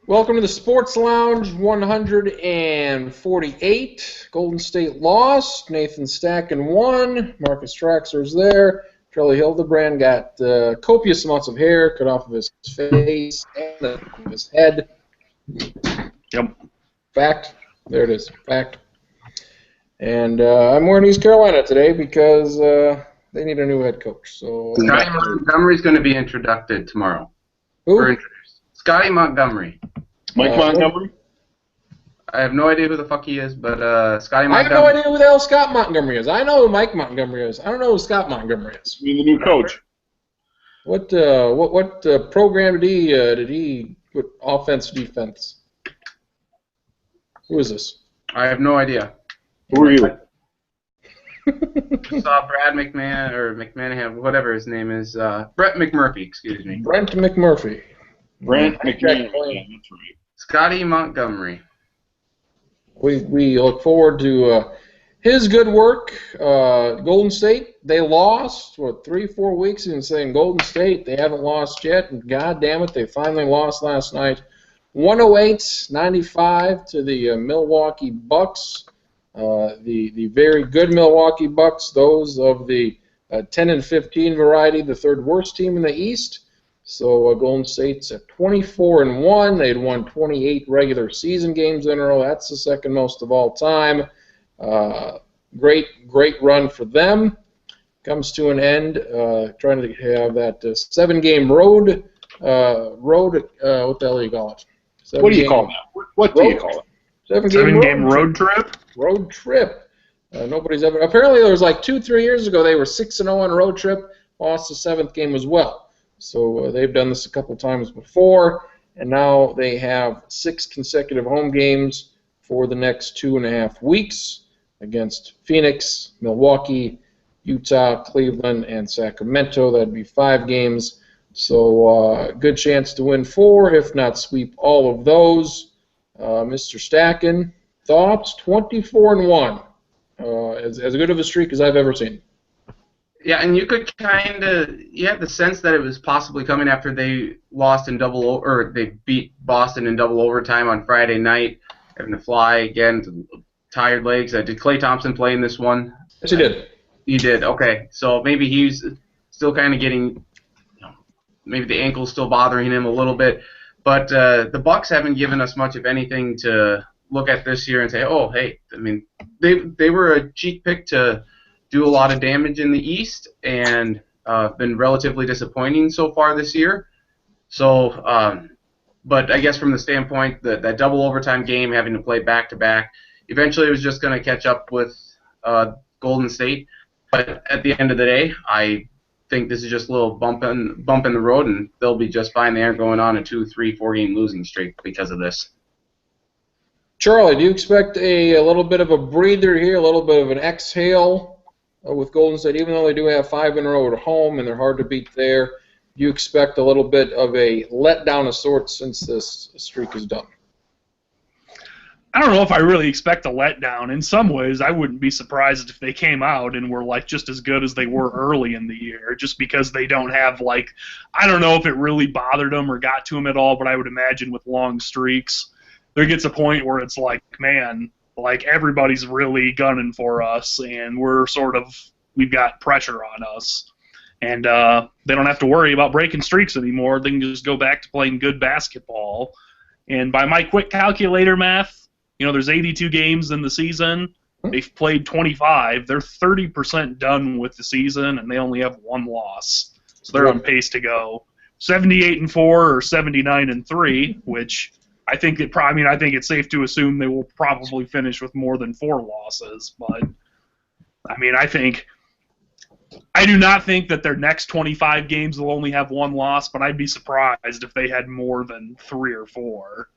Welcome to the Sports Lounge 148. Golden State lost. Nathan Stacken won. Marcus Traxler's there. Charlie Hildebrand got copious amounts of hair cut off of his face and of his head. Yep. Fact. There it is. Fact. And I'm wearing East Carolina today because they need a new head coach. So Scotty Montgomery's going to be introduced tomorrow. Who? Scotty Montgomery. Mike Montgomery? I have no idea who the fuck he is, but Scotty I have Montgomery. no idea who the hell Scott Montgomery is. I know who Mike Montgomery is. I don't know who Scott Montgomery is. You mean the new coach? What program did he put offense defense? Who is this? I have no idea. Who are you? I saw Brad McManahan, whatever his name is. Brett McMurphy, excuse me. Brent McMurphy. Brent McMahon. Yeah, that's right. Scotty Montgomery. We look forward to his good work. Golden State, they lost, 3-4 weeks in saying Golden State, they haven't lost yet, and god damn it, they finally lost last night. 108-95 to the Milwaukee Bucks. The very good Milwaukee Bucks, those of the 10-15 variety, the third worst team in the East. So Golden State's at 24-1. They'd won 28 regular season games in a row. That's the second most of all time. Great run for them. Comes to an end. Trying to have that 7-game road. What the hell do you call it? What do you call that? What do you call it? 7-game road trip? Road trip. Nobody's ever. Apparently, there was like 2-3 years ago. They were 6-0 on a road trip. Lost the 7th game as well. So they've done this a couple times before, and now they have 6 consecutive home games for the next 2.5 weeks against Phoenix, Milwaukee, Utah, Cleveland, and Sacramento. That'd be 5 games. So good chance to win 4, if not sweep all of those. Mr. Stacken, thoughts? 24-1. As good of a streak as I've ever seen. Yeah, and you could you had the sense that it was possibly coming after they lost in they beat Boston in double overtime on Friday night, having to fly again, tired legs. Did Klay Thompson play in this one? Yes, he did. He did. Okay, so maybe he's still kind of getting, maybe the ankle's still bothering him a little bit, but the Bucks haven't given us much of anything to look at this year and say, oh, hey, I mean, they were a cheap pick to do a lot of damage in the East and been relatively disappointing so far this year. So, but I guess from the standpoint that double overtime game, having to play back-to-back, eventually it was just going to catch up with Golden State. But at the end of the day, I think this is just a little bump in the road, and they'll be just fine. They aren't going on a 2, 3, 4-game losing streak because of this. Charlie, do you expect a little bit of a breather here, a little bit of an exhale with Golden State, even though they do have 5 in a row at home and they're hard to beat there? Do you expect a little bit of a letdown of sorts since this streak is done? I don't know if I really expect a letdown. In some ways, I wouldn't be surprised if they came out and were like just as good as they were early in the year, just because they don't have I don't know if it really bothered them or got to them at all, but I would imagine with long streaks, there gets a point where it's like, man, everybody's really gunning for us, and we've got pressure on us. And they don't have to worry about breaking streaks anymore. They can just go back to playing good basketball. And by my quick calculator math, there's 82 games in the season. They've played 25. They're 30% done with the season, and they only have 1 loss. So they're on pace to go 78-4 or 79-3, which I think I think it's safe to assume they will probably finish with more than 4 losses. But I mean, I do not think that their next 25 games will only have 1 loss, but I'd be surprised if they had more than 3 or 4.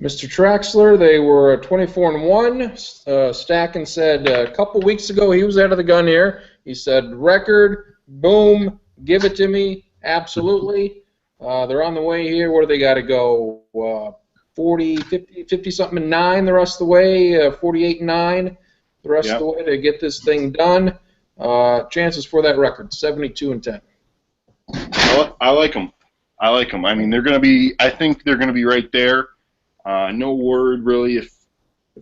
Mr. Traxler, they were 24-1. Stacken said a couple weeks ago he was out of the gun here. He said, record, boom, give it to me, absolutely. They're on the way here. Where do they got to go? 40, 50-something and 9 the rest of the way, 48-9 the rest of the way to get this thing done. Chances for that record, 72-10. I like them. I like them. I mean, they're going to be. I think they're going to be right there. No word really. If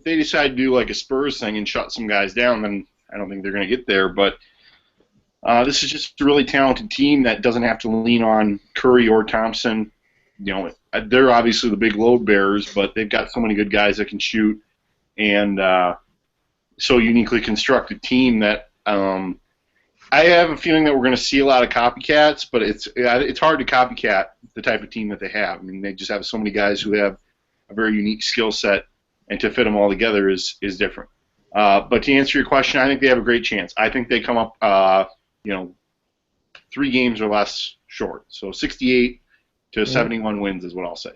they decide to do like a Spurs thing and shut some guys down, then I don't think they're going to get there. But this is just a really talented team that doesn't have to lean on Curry or Thompson. You know, they're obviously the big load bearers, but they've got so many good guys that can shoot, and so uniquely constructed team that I have a feeling that we're going to see a lot of copycats, but it's hard to copycat the type of team that they have. I mean, they just have so many guys who have a very unique skill set, and to fit them all together is different. But to answer your question, I think they have a great chance. I think they come up, 3 games or less short. So 68 to 71 wins is what I'll say.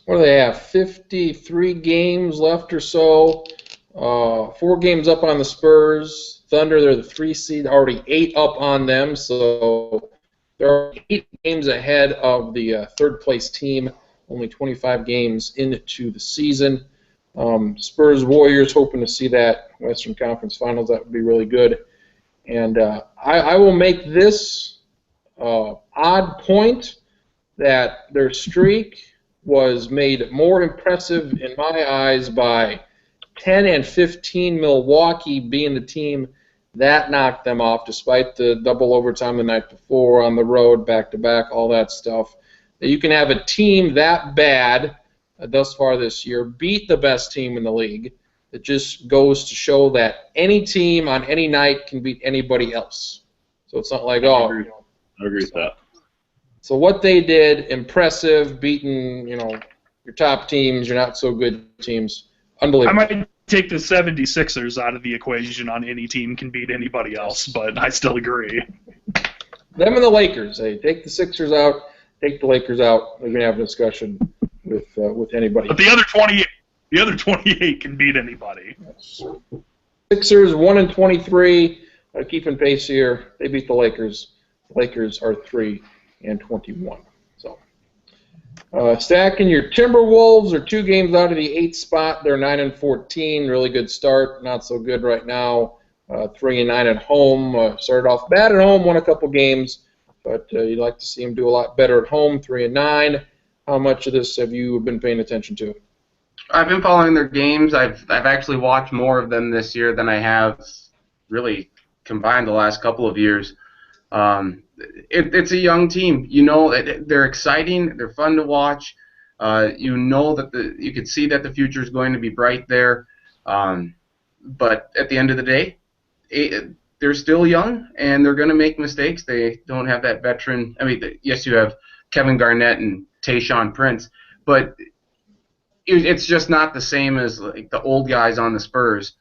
What do they have? 53 games left or so. 4 games up on the Spurs. Thunder, they're the 3 seed, already 8 up on them, so they're 8 games ahead of the third place team, only 25 games into the season. Spurs Warriors, hoping to see that Western Conference Finals. That would be really good. And I will make this odd point that their streak was made more impressive in my eyes by 10 and 15 Milwaukee being the team that knocked them off, despite the double overtime the night before on the road, back-to-back, all that stuff. That you can have a team that bad thus far this year beat the best team in the league. It just goes to show that any team on any night can beat anybody else. So it's not like, I agree with that. So what they did, impressive, beating, your top teams, your not-so-good teams. Unbelievable. I might take the 76ers out of the equation on any team can beat anybody else, but I still agree. Them and the Lakers. Hey, take the Sixers out, take the Lakers out. We're going to have a discussion with anybody. But the other 28 can beat anybody. Sixers 1-23, keeping pace here. They beat the Lakers. The Lakers are 3-21. So, stacking your Timberwolves are 2 games out of the 8th spot. They're 9-14. Really good start. Not so good right now. 3-9 at home. Started off bad at home. Won a couple games, but you'd like to see them do a lot better at home. 3-9. How much of this have you been paying attention to? I've been following their games. I've actually watched more of them this year than I have really combined the last couple of years. It's a young team. They're exciting. They're fun to watch. That you could see that the future is going to be bright there. But at the end of the day, they're still young and they're going to make mistakes. They don't have that veteran. I mean, yes, you have Kevin Garnett and Tayshaun Prince, but it's just not the same as like the old guys on the Spurs,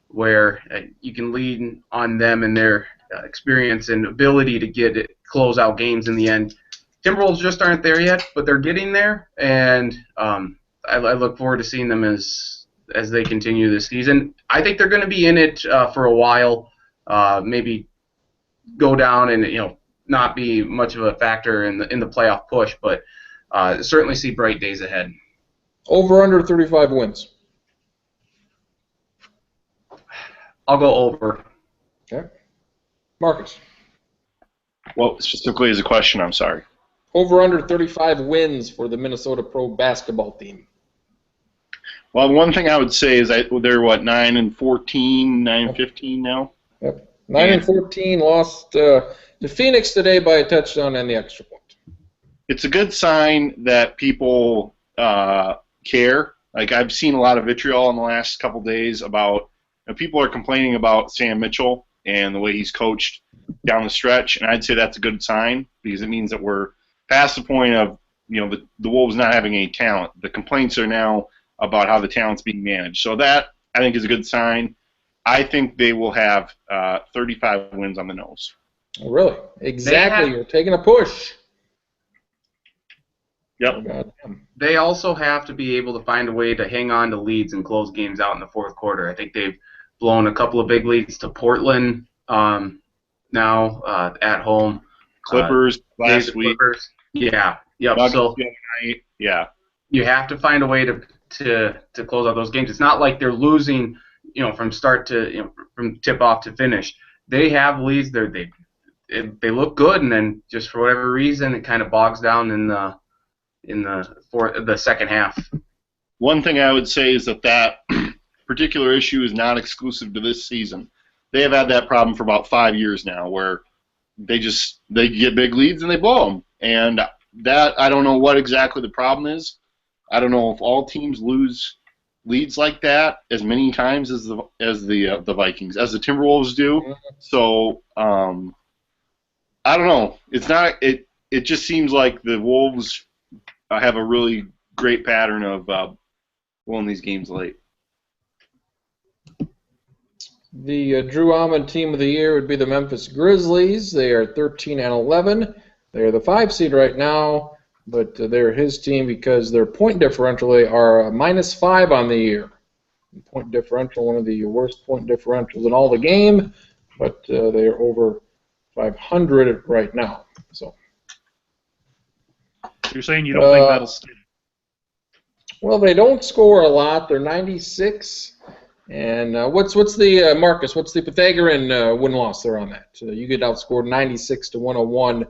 where you can lean on them and their experience and ability to close out games in the end. Timberwolves just aren't there yet, but they're getting there, and I look forward to seeing them as they continue this season. I think they're going to be in it for a while, maybe go down and not be much of a factor in the playoff push, but certainly see bright days ahead. Over under 35 wins. I'll go over. Okay. Marcus. Well, specifically as a question, I'm sorry. Over under 35 wins for the Minnesota Pro basketball team. Well, one thing I would say is they're 9-14, 9-15 now. Yep. 9-14, lost to Phoenix today by a touchdown and the extra point. It's a good sign that people care. Like, I've seen a lot of vitriol in the last couple days about people are complaining about Sam Mitchell and the way he's coached down the stretch, and I'd say that's a good sign because it means that we're past the point of the Wolves not having any talent. The complaints are now about how the talent's being managed. So that, I think, is a good sign. I think they will have 35 wins on the nose. Oh, really? Exactly. You're taking a push. Yep. They also have to be able to find a way to hang on to leads and close games out in the fourth quarter. I think they've blown a couple of big leads to Portland now at home. Clippers last week. Clippers. Yeah. Yep. So yeah, you have to find a way to close out those games. It's not like they're losing, from start to from tip off to finish. They have leads. They they look good, and then just for whatever reason, it kind of bogs down in the second half. One thing I would say is that particular issue is not exclusive to this season. They have had that problem for about 5 years now, where they get big leads and they blow them. And that, I don't know what exactly the problem is. I don't know if all teams lose leads like that as many times as the Vikings, as the Timberwolves do. So I don't know. It's not. It just seems like the Wolves have a really great pattern of winning these games late. The Drew Ahmed Team of the Year would be the Memphis Grizzlies. They are 13-11. They are the 5 seed right now, but they're his team because their point differential, they are -5 on the year. Point differential, one of the worst point differentials in all the game, but they are over 500 right now. So you're saying you don't think that'll stick? Well, they don't score a lot. They're 96. And what's the Marcus? What's the Pythagorean win-loss there on that? You get outscored 96-101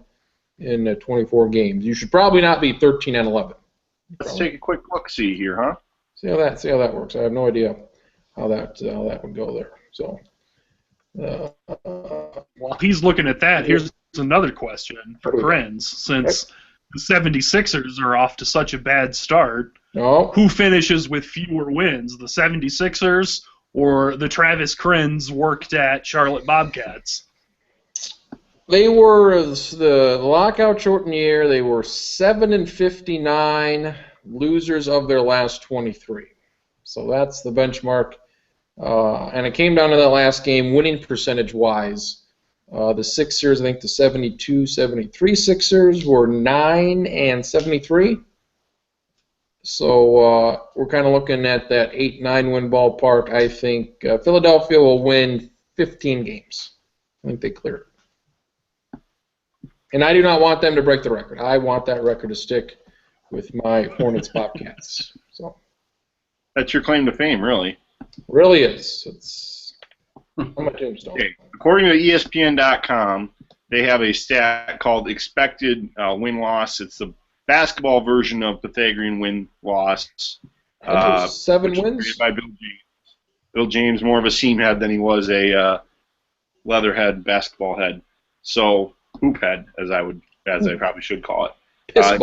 in 24 games. You should probably not be 13-11. Let's take a quick look-see here, huh? See how that works. I have no idea how that would go there. So, while he's looking at that, here's another question for Krenz. Since the 76ers are off to such a bad start, who finishes with fewer wins, the 76ers or the Travis Krenz worked at Charlotte Bobcats? They were the lockout shortened year. They were 7-59, losers of their last 23. So that's the benchmark. And it came down to that last game, winning percentage-wise. The Sixers, I think the 72-73 Sixers were 9-73. So we're kind of looking at that 8-9 win ballpark. I think Philadelphia will win 15 games. I think they clear it. And I do not want them to break the record. I want that record to stick with my Hornets Bobcats. So that's your claim to fame, really. Really is. I'm a tombstone. Okay. According to ESPN.com, they have a stat called expected win-loss. It's the basketball version of Pythagorean win-loss. 7 wins? By Bill James. Bill James, more of a seam head than he was a leatherhead basketball head. So hoop head, as I probably should call it. Piss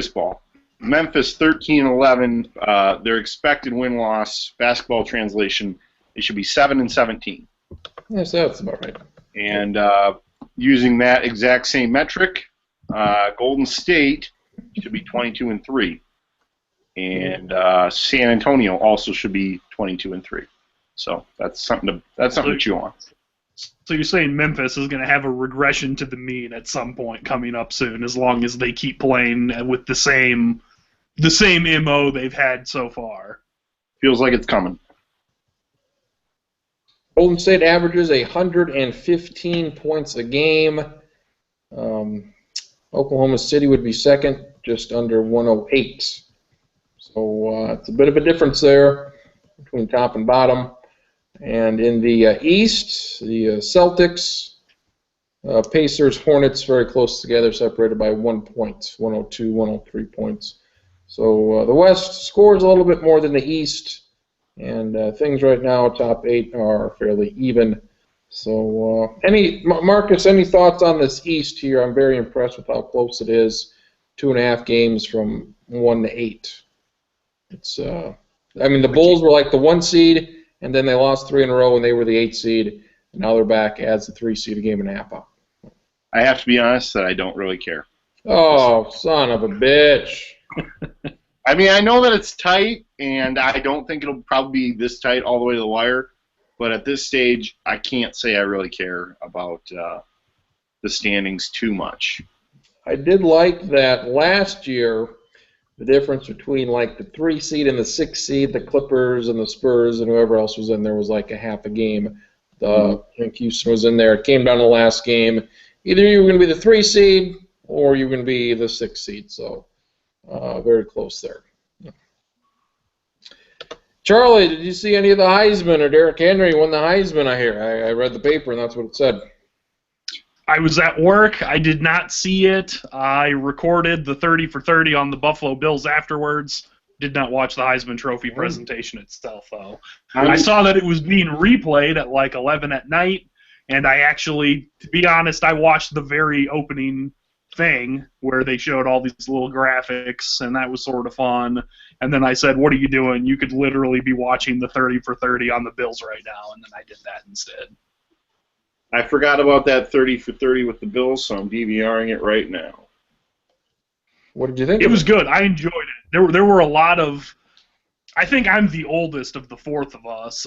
ball. Memphis 13-11. Their expected win-loss basketball translation, it should be 7-17. Yes, that's about right. And using that exact same metric, Golden State should be 22-3, and San Antonio also should be 22-3. So that's something to chew on. So you're saying Memphis is going to have a regression to the mean at some point coming up soon, as long as they keep playing with the same MO they've had so far. Feels like it's coming. Golden State averages 115 points a game. Oklahoma City would be second, just under 108. So it's a bit of a difference there between top and bottom. And in the East, the Celtics, Pacers, Hornets very close together, separated by 1 point, 102, 103 points. So the West scores a little bit more than the East, and things right now, top 8 are fairly even. So, Marcus, any thoughts on this East here? I'm very impressed with how close it is. 2.5 games from 1 to 8. It's, the Bulls were like the 1 seed, and then they lost 3 in a row, and they were the 8 seed. And now they're back as the 3 seed, a game and a half up. I have to be honest that I don't really care. Oh, son of a bitch. I mean, I know that it's tight, and I don't think it'll probably be this tight all the way to the wire. But at this stage, I can't say I really care about the standings too much. I did like that last year, the difference between like the 3 seed and the 6 seed, the Clippers and the Spurs and whoever else was in there was like a half a game. I think Houston was in there. It came down to the last game. Either you were going to be the 3 seed or you were going to be the 6 seed. So very close there. Charlie, did you see any of the Heisman or Derrick Henry won the Heisman? I hear. I read the paper and that's what it said. I was at work. I did not see it. I recorded the 30 for 30 on the Buffalo Bills afterwards. Did not watch the Heisman Trophy presentation itself, though. I saw that it was being replayed at like 11 at night, and I actually, to be honest, I watched the very opening thing where they showed all these little graphics, and that was sort of fun. And then I said, what are you doing? You could literally be watching the 30 for 30 on the Bills right now, and then I did that instead. I forgot about that 30 for 30 with the Bills, so I'm DVRing it right now. What did you think? It was good. I enjoyed it. There were a lot of. I think I'm the oldest of the four of us,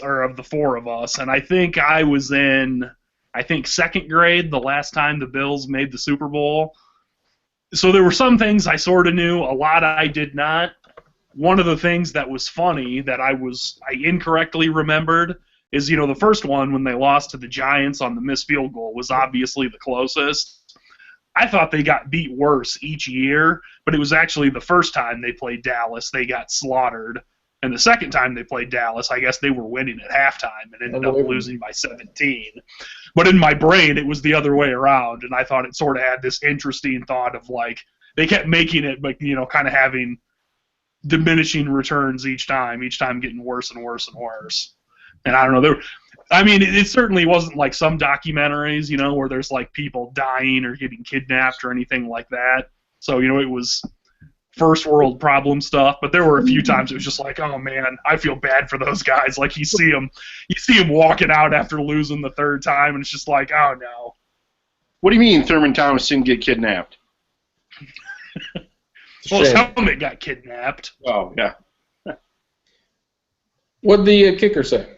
and I think I was in second grade the last time the Bills made the Super Bowl. So there were some things I sort of knew, a lot I did not. One of the things that was funny that I incorrectly remembered is, the first one when they lost to the Giants on the missed field goal was obviously the closest. I thought they got beat worse each year, but it was actually the first time they played Dallas, they got slaughtered. And the second time they played Dallas, I guess they were winning at halftime and ended up losing by 17. But in my brain, it was the other way around, and I thought it sort of had this interesting thought of, like, they kept making it, but, kind of having diminishing returns each time getting worse and worse and worse. And I don't know, it certainly wasn't like some documentaries, where there's, like, people dying or getting kidnapped or anything like that. So, it was first world problem stuff, but there were a few times it was just like, oh man, I feel bad for those guys. Like you see them walking out after losing the third time, and it's just like, oh no. What do you mean Thurman Thomas didn't get kidnapped? Well, his helmet got kidnapped. Oh yeah. What'd the kicker say?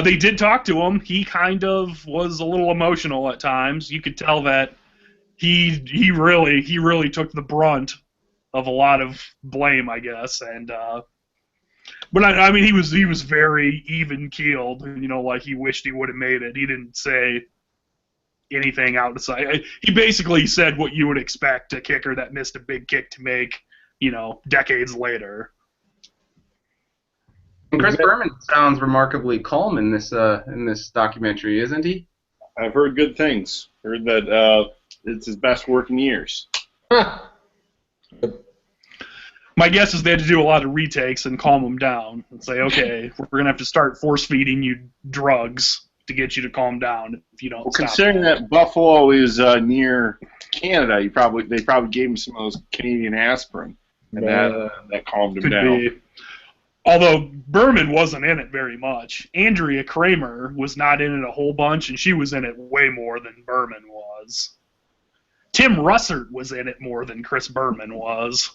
They did talk to him. He kind of was a little emotional at times. You could tell that he really took the brunt of a lot of blame, I guess. And but I mean, he was very even keeled. Like he wished he would have made it. He didn't say anything outside. He basically said what you would expect a kicker that missed a big kick to make, decades later. Chris Berman sounds remarkably calm in this documentary, isn't he? I've heard good things. Heard that it's his best work in years. Huh. My guess is they had to do a lot of retakes and calm him down and say, okay, we're going to have to start force-feeding you drugs to get you to calm down if you don't stop. Considering that Buffalo is near Canada, they probably gave him some of those Canadian aspirin, and that calmed him down. Be. Although Berman wasn't in it very much. Andrea Kramer was not in it a whole bunch, and she was in it way more than Berman was. Tim Russert was in it more than Chris Berman was.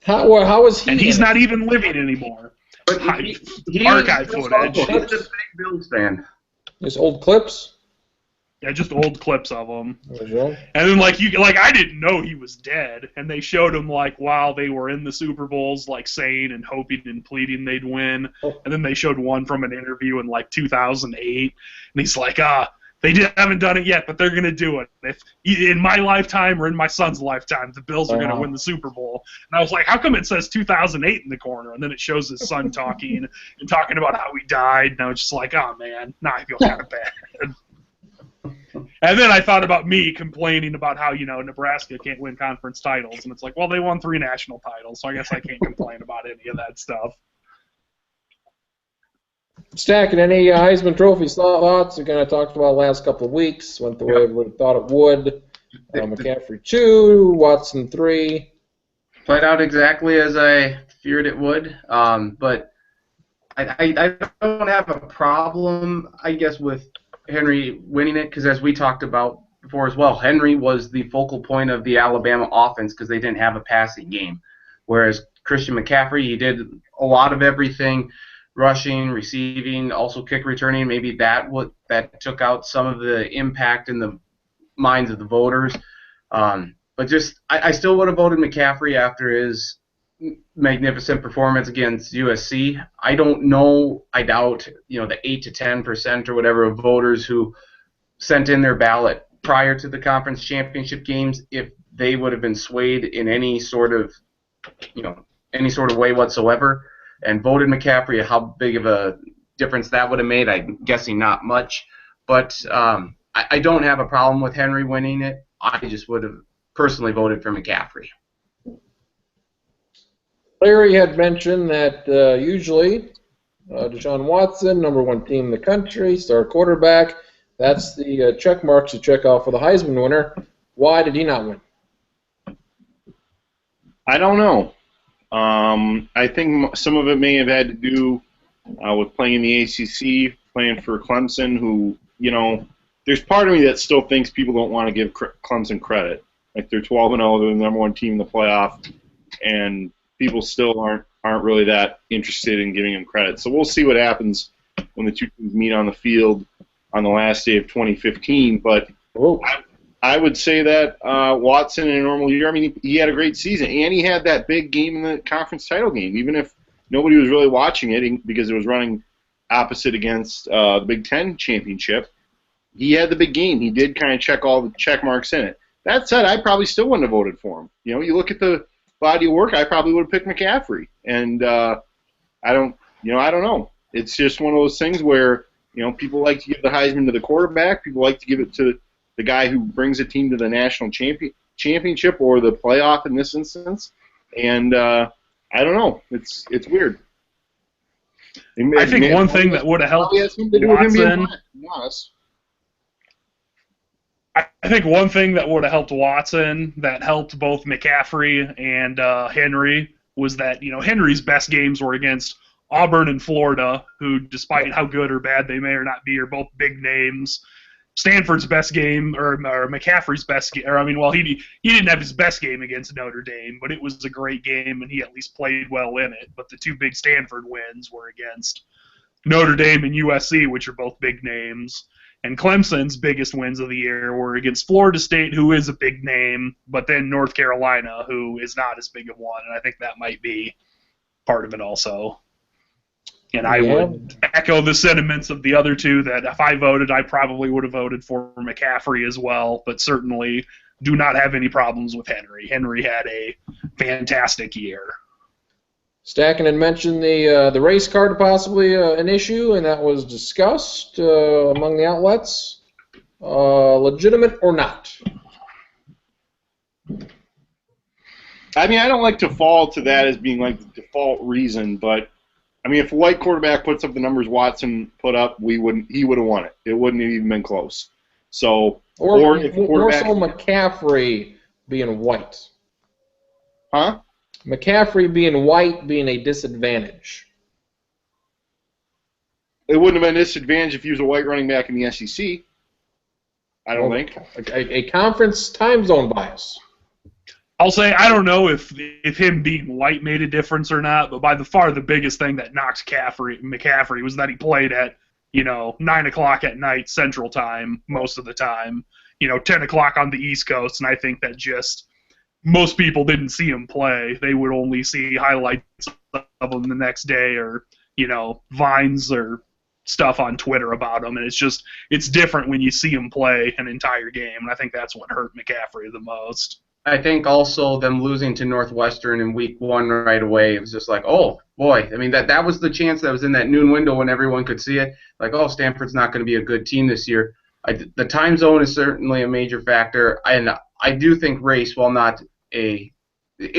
How was he? And he's not even living anymore. But he archive footage. He's a big Bills fan. Just old clips? Yeah, just old clips of him. Sure. And then I didn't know he was dead, and they showed him while they were in the Super Bowls, saying and hoping and pleading they'd win. Oh. And then they showed one from an interview in 2008, and he's like, they haven't done it yet, but they're gonna do it. If in my lifetime or in my son's lifetime, the Bills are gonna win the Super Bowl. And I was like, how come it says 2008 in the corner? And then it shows his son talking and talking about how he died. And I was just like, oh man, now I feel kind of bad. And then I thought about me complaining about how, Nebraska can't win conference titles. And it's like, well, they won 3 national titles, so I guess I can't complain about any of that stuff. Stack, and any Heisman Trophy thoughts? We kind of talked about the last couple of weeks. Went the way everybody thought it would. McCaffrey 2, Watson 3. Played out exactly as I feared it would. But I don't have a problem, I guess, with Henry winning it, because as we talked about before as well, Henry was the focal point of the Alabama offense because they didn't have a passing game. Whereas Christian McCaffrey, he did a lot of everything, rushing, receiving, also kick returning. Maybe that took out some of the impact in the minds of the voters. But just I still would have voted McCaffrey after his magnificent performance against USC. I don't know. I doubt the 8 to 10% or whatever of voters who sent in their ballot prior to the conference championship games, if they would have been swayed in any sort of way whatsoever and voted McCaffrey. How big of a difference that would have made? I'm guessing not much. But I don't have a problem with Henry winning it. I just would have personally voted for McCaffrey. Larry had mentioned that usually Deshaun Watson, #1 team in the country, star quarterback. That's the check marks you check off for the Heisman winner. Why did he not win? I don't know. I think some of it may have had to do with playing in the ACC, playing for Clemson, who, there's part of me that still thinks people don't want to give Clemson credit. Like, they're 12-0, they're the #1 team in the playoff, and people still aren't really that interested in giving them credit. So we'll see what happens when the two teams meet on the field on the last day of 2015. But I would say that Watson in a normal year, I mean, he had a great season, and he had that big game in the conference title game, even if nobody was really watching it because it was running opposite against the Big Ten championship. He had the big game. He did kind of check all the check marks in it. That said, I probably still wouldn't have voted for him. You look at the body of work, I probably would have picked McCaffrey. And I don't know. It's just one of those things where, people like to give the Heisman to the quarterback. People like to give it to the guy who brings a team to the national championship or the playoff in this instance. And I don't know. It's weird. I think one thing that would have helped Watson. I think one thing that would have helped Watson, that helped both McCaffrey and Henry, was that Henry's best games were against Auburn and Florida, who, despite how good or bad they may or not be, are both big names. Stanford's best game, or McCaffrey's best game, he didn't have his best game against Notre Dame, but it was a great game, and he at least played well in it. But the two big Stanford wins were against Notre Dame and USC, which are both big names. And Clemson's biggest wins of the year were against Florida State, who is a big name, but then North Carolina, who is not as big of one, and I think that might be part of it also. And I would echo the sentiments of the other two that if I voted, I probably would have voted for McCaffrey as well, but certainly do not have any problems with Henry. Henry had a fantastic year. Stacken had mentioned the race card possibly an issue, and that was discussed among the outlets. Legitimate or not? I mean, I don't like to fall to that as being like the default reason, but I mean, if a white quarterback puts up the numbers Watson put up, he would have won it. It wouldn't have even been close. So, or if more so McCaffrey being white. Huh? McCaffrey being white being a disadvantage. It wouldn't have been a disadvantage if he was a white running back in the SEC. I don't think. A conference time zone bias. I'll say I don't know if him being white made a difference or not, but by the far the biggest thing that knocked McCaffrey was that he played at 9 o'clock at night Central Time most of the time, 10 o'clock on the East Coast, and I think that just most people didn't see him play. They would only see highlights of him the next day or vines or stuff on Twitter about him, and it's different when you see him play an entire game, and I think that's what hurt McCaffrey the most. I think also them losing to Northwestern in week 1 right away, it was just like, oh, boy. I mean, that was the chance that was in that noon window when everyone could see it. Like, oh, Stanford's not going to be a good team this year. The time zone is certainly a major factor, and I do think race, while not it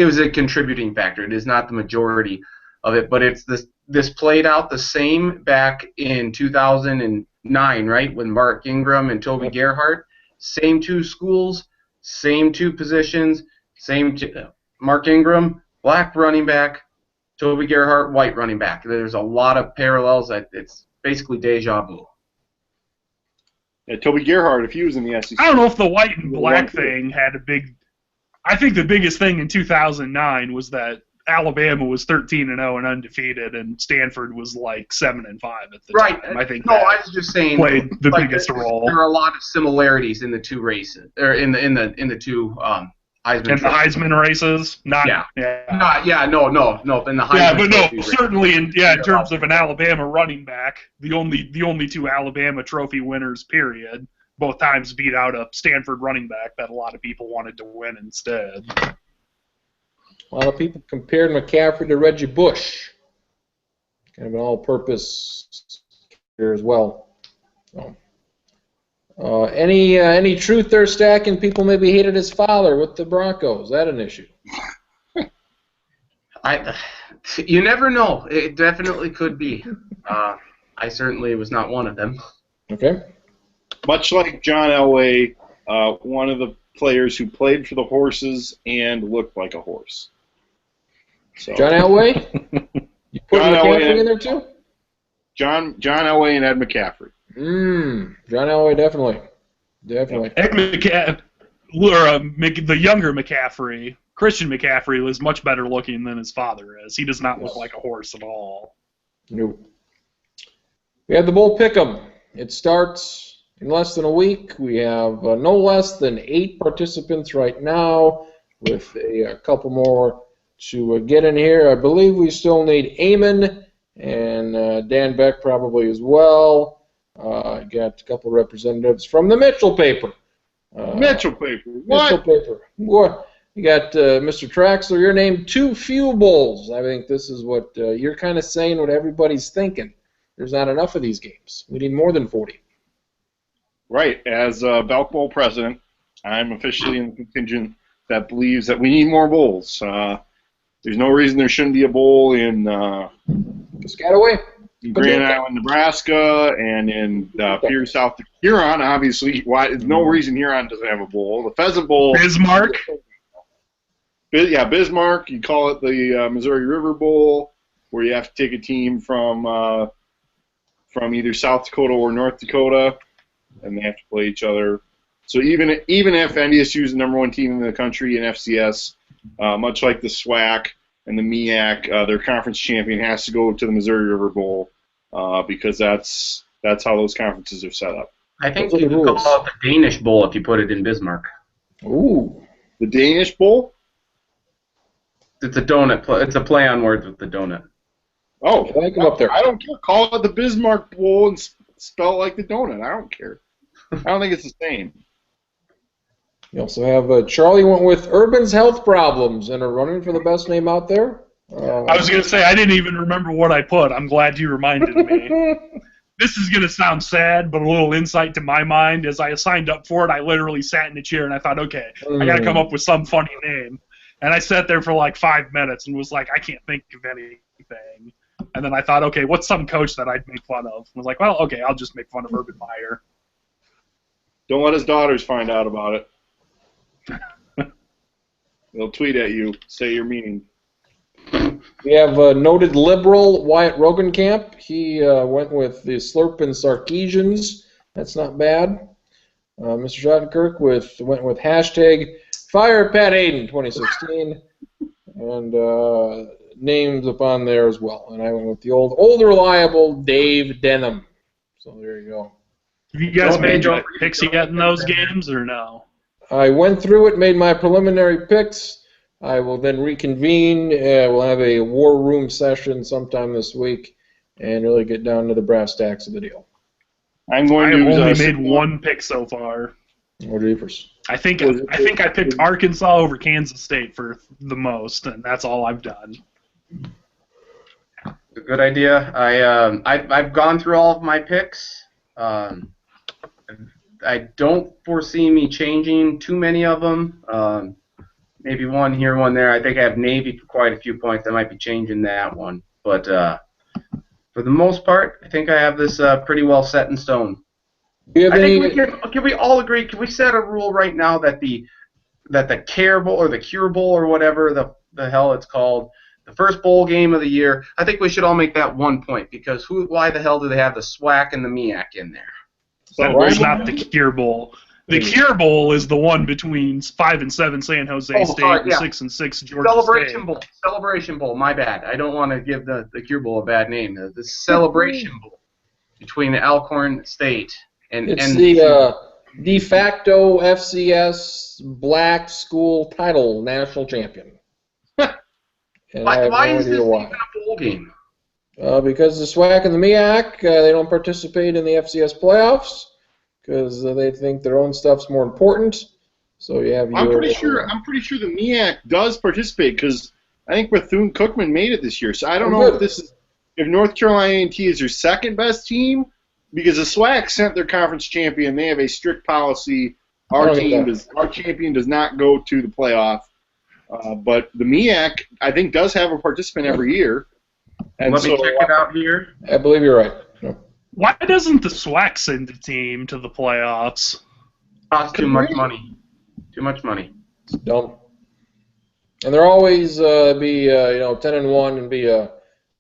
was a contributing factor. It is not the majority of it, but it's this played out the same back in 2009, right, when Mark Ingram and Toby Gerhart, same two schools, same two positions, Mark Ingram, black running back, Toby Gerhart, white running back. There's a lot of parallels. It's basically deja vu. Yeah, Toby Gerhart, if he was in the SEC. I don't know if the white and black thing had a big. I think the biggest thing in 2009 was that Alabama was 13-0 and undefeated, and Stanford was like 7-5 at the time. I think I was just saying played the biggest role. There are a lot of similarities in the two races, or in the two Heisman. In the Heisman races, no. In the Heisman. Yeah, but no, certainly in terms of an Alabama running back, the only two Alabama trophy winners, period, both times beat out a Stanford running back that a lot of people wanted to win instead. A lot of people compared McCaffrey to Reggie Bush. Kind of an all-purpose here as well. So, Any truth there, Stack, and people maybe hated his father with the Broncos? Is that an issue? You never know. It definitely could be. I certainly was not one of them. Okay. Much like John Elway, one of the players who played for the horses and looked like a horse. So, John Elway? You put John Elway McCaffrey in there too? John Elway and Ed McCaffrey. John Elway, definitely. Ed McCaffrey, or the younger McCaffrey, Christian McCaffrey, was much better looking than his father is. He does not look like a horse at all. Nope. We have the Bull Pick'em. It starts in less than a week. We have no less than 8 participants right now, with a couple more to get in here. I believe we still need Eamon and Dan Beck probably as well. Got a couple representatives from the Mitchell paper. Mitchell paper. What? Mitchell paper. What? You got Mr. Traxler. You're named 2 few bulls. I think this is what you're kind of saying. What everybody's thinking. There's not enough of these games. We need more than 40. Right. As Belk Bowl president, I'm officially in the contingent that believes that we need more bowls. There's no reason there shouldn't be a bowl in Piscataway? Grand Island, Nebraska, and in Pierce, South Huron. Obviously, there's no reason Huron doesn't have a bowl. The Pheasant Bowl. Bismarck. Yeah, Bismarck. You call it the Missouri River Bowl, where you have to take a team from either South Dakota or North Dakota, and they have to play each other. So even if NDSU is the number 1 team in the country in FCS, much like the SWAC and the MEAC, their conference champion has to go to the Missouri River Bowl because that's how those conferences are set up. I think you could call it the Danish Bowl if you put it in Bismarck. Ooh. The Danish Bowl? It's a donut. It's a play on words with the donut. Oh, I like them up there. I don't care. Call it the Bismarck Bowl and spell it like the donut. I don't care. I don't think it's the same. You also have Charlie went with Urban's health problems and are running for the best name out there. I was going to say, I didn't even remember what I put. I'm glad you reminded me. This is going to sound sad, but a little insight to my mind. As I signed up for it, I literally sat in a chair and I thought, okay, I got to come up with some funny name. And I sat there for like 5 minutes and was like, I can't think of anything. And then I thought, okay, what's some coach that I'd make fun of? I was like, well, okay, I'll just make fun of Urban Meyer. Don't let his daughters find out about it. They'll tweet at you, say your meaning. We have noted liberal Wyatt Rogenkamp. He went with the Slurpin Sarkeesians. That's not bad. Mr. Schottenkirk went with hashtag Fire Pat Hayden 2016, and names up on there as well. And I went with the old reliable Dave Denham. So there you go. Have you guys made your picks yet in those games, or no? I went through it, made my preliminary picks. I will then reconvene. We'll have a war room session sometime this week and really get down to the brass tacks of the deal. I'm going I to have only made one pick so far. What jeepers. I think I picked Arkansas over Kansas State for the most, and that's all I've done. A good idea. I've gone through all of my picks. I don't foresee me changing too many of them. Maybe one here, one there. I think I have Navy for quite a few points. I might be changing that one. But for the most part, I think I have this pretty well set in stone. Can we all agree? Can we set a rule right now that the Care Bowl or the Cure Bowl or whatever the hell it's called, the first bowl game of the year, I think we should all make that 1 point because why the hell do they have the SWAC and the MEAC in there? That's not the Cure Bowl. The Cure Bowl is the one between 5 and 7 San Jose State and 6 and 6 Georgia State. Celebration Bowl. My bad. I don't want to give the Cure Bowl a bad name. The Celebration Bowl between Alcorn State and it's the de facto FCS black school title national champion. Why is this even a bowl game? Because the SWAC and the MEAC, they don't participate in the FCS playoffs because they think their own stuff's more important. So you have. I'm pretty sure the MEAC does participate because I think Bethune-Cookman made it this year. So I don't know if North Carolina A&T is your second best team because the SWAC sent their conference champion. They have a strict policy. Our champion does not go to the playoff. But the MEAC, I think, does have a participant every year. And Let me check it out here. I believe you're right. No. Why doesn't the SWAC send a team to the playoffs? Costs too much money. Too much money. It's dumb. And they're always 10-1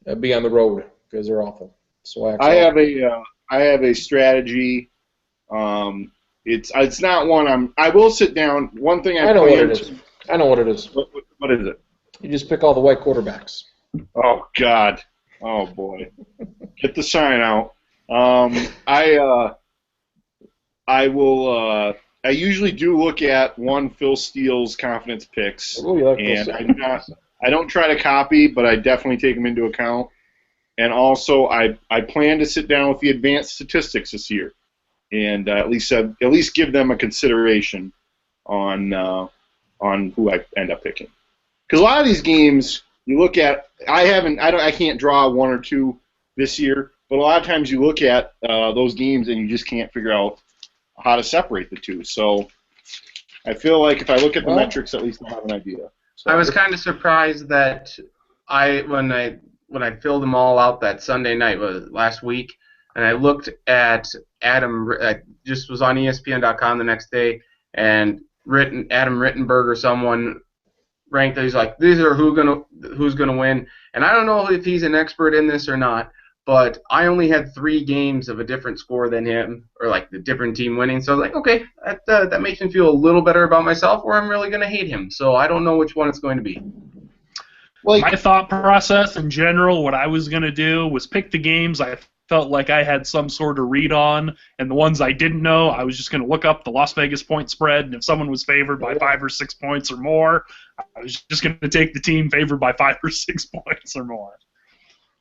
and be on the road because they're awful. SWAC's I have a strategy. It's not one I will sit down. One thing I know what it is. I know what it is. What is it? You just pick all the white quarterbacks. Oh God. Oh boy. Get the sign out. I usually do look at Phil Steele's confidence picks, and I don't try to copy, but I definitely take them into account. And also, I plan to sit down with the advanced statistics this year, and at least give them a consideration on who I end up picking. Because a lot of these games you look at, I can't draw one or two this year, but a lot of times you look at those games and you just can't figure out how to separate the two. So I feel like if I look at the metrics, at least I'll have an idea. So I was kind of surprised that when I filled them all out that Sunday night last week, and I looked at Adam. I just was on ESPN.com the next day, and Adam Rittenberg or someone ranked. He's like, these are who's gonna win, and I don't know if he's an expert in this or not. But I only had 3 games of a different score than him, or like the different team winning. So I was like, okay, that makes me feel a little better about myself, or I'm really going to hate him. So I don't know which one it's going to be. My thought process in general, what I was going to do was pick the games I felt like I had some sort of read on, and the ones I didn't know, I was just going to look up the Las Vegas point spread, and if someone was favored by 5 or 6 points or more, I was just going to take the team favored by 5 or 6 points or more.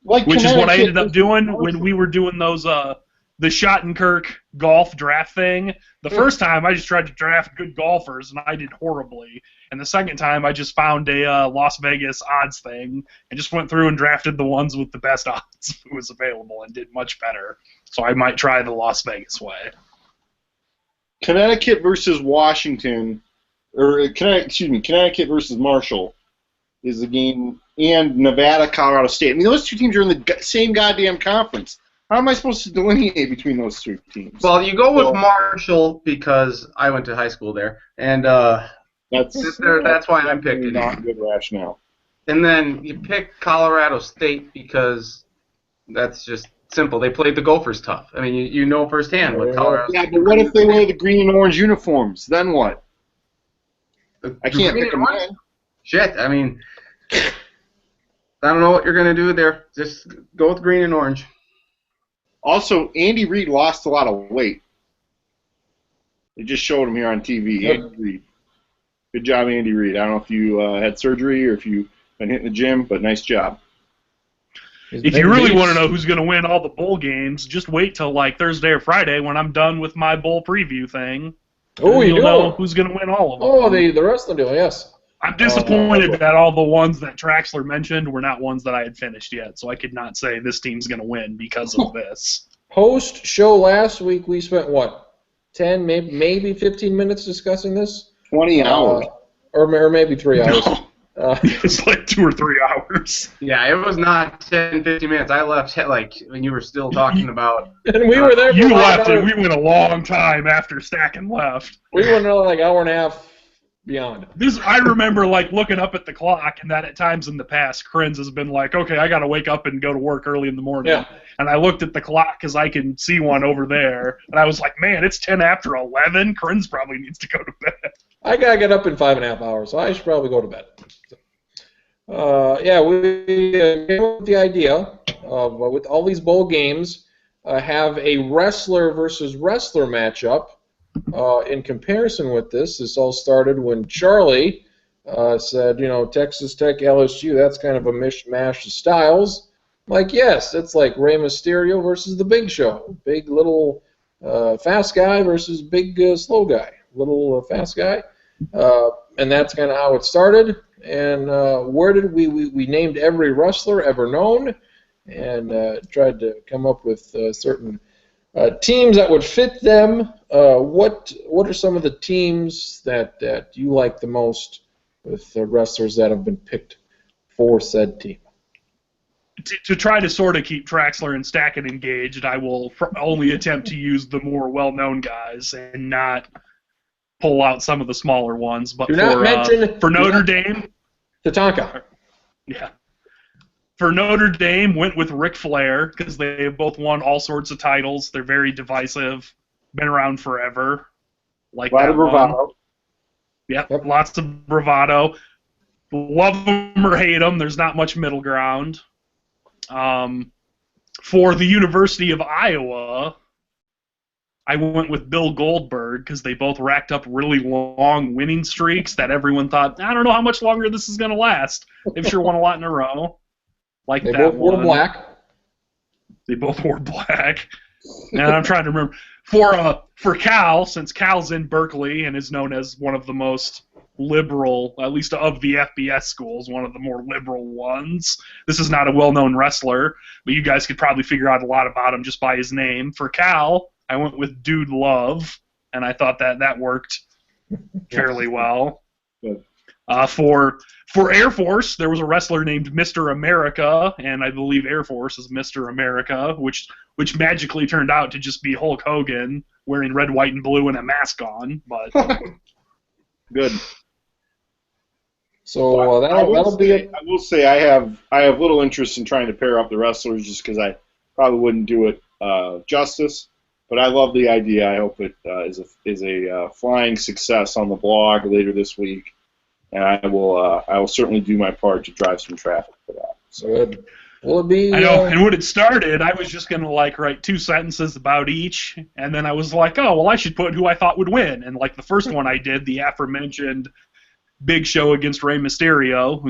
Which is what I ended up doing when we were doing those the Schottenkirk golf draft thing. The first time I just tried to draft good golfers and I did horribly. And the second time I just found a Las Vegas odds thing and just went through and drafted the ones with the best odds who was available and did much better. So I might try the Las Vegas way. Connecticut versus Washington, Connecticut versus Marshall is the game, and Nevada, Colorado State. I mean, those two teams are in the same goddamn conference. How am I supposed to delineate between those two teams? Well, you go with Marshall because I went to high school there, and that's why I'm picking. Not good rationale. And then you pick Colorado State because that's just simple. They played the Gophers tough. I mean, you know firsthand what Colorado State. Yeah, but what if they wear the green and orange uniforms? Then what? I can't pick them. Shit, I mean, I don't know what you're going to do there. Just go with green and orange. Also, Andy Reid lost a lot of weight. They just showed him here on TV. Yep. Andy Reid. Good job, Andy Reid. I don't know if you had surgery or if you've been hitting the gym, but nice job. If you really want to know who's going to win all the bowl games, just wait till like Thursday or Friday when I'm done with my bowl preview thing. Oh, you'll know who's going to win all of them. Oh, the rest of them do, yes. I'm disappointed that all the ones that Traxler mentioned were not ones that I had finished yet, so I could not say this team's going to win because of this. Post-show last week, we spent, 10, maybe 15 minutes discussing this? 20 hours. Or maybe 3 hours. It's like 2 or 3 hours. Yeah, it was not 10, 15 minutes. I left when you were still talking about... And we were there for You left and we went a long time after Stacken left. We went another like hour and a half beyond. I remember like looking up at the clock, and that at times in the past, Krenz has been like, okay, I got to wake up and go to work early in the morning. Yeah. And I looked at the clock because I can see one over there, and I was like, man, it's 10 after 11. Krenz probably needs to go to bed. I got to get up in 5.5 hours, so I should probably go to bed. We came up with the idea of, with all these bowl games, have a wrestler versus wrestler matchup. In comparison with this all started when Charlie said, Texas Tech, LSU, that's kind of a mishmash of styles. I'm like, yes, it's like Rey Mysterio versus The Big Show. Big little fast guy versus big slow guy. Little fast guy. And that's kind of how it started. And where did we named every wrestler ever known and tried to come up with certain Teams that would fit them. What are some of the teams that you like the most with the wrestlers that have been picked for said team? To try to sort of keep Traxler and Stackett engaged, I will only attempt to use the more well-known guys and not pull out some of the smaller ones. But for Notre Dame, Tatanka. Yeah. For Notre Dame, went with Ric Flair because they have both won all sorts of titles. They're very divisive, been around forever. Like A lot that of bravado. one. Yep, lots of bravado. Love them or hate them. There's not much middle ground. For the University of Iowa, I went with Bill Goldberg because they both racked up really long winning streaks that everyone thought, I don't know how much longer this is going to last. They've sure won a lot in a row. Like They that both one. wore black. They both wore black. And I'm trying to remember. For Cal, since Cal's in Berkeley and is known as one of the most liberal, at least of the FBS schools, one of the more liberal ones. This is not a well-known wrestler, but you guys could probably figure out a lot about him just by his name. For Cal, I went with Dude Love, and I thought that worked fairly well. Good. For Air Force, there was a wrestler named Mr. America, and I believe Air Force is Mr. America, which magically turned out to just be Hulk Hogan wearing red, white, and blue and a mask on. But Good. So that'll be it. I will say I have little interest in trying to pair up the wrestlers just because I probably wouldn't do it justice. But I love the idea. I hope it is a flying success on the blog later this week, and I will certainly do my part to drive some traffic for that. So Good. Will it be? I know, and when it started, I was just going to write 2 sentences about each, and then I was like, oh, well, I should put who I thought would win. And the first one I did, the aforementioned Big Show against Rey Mysterio,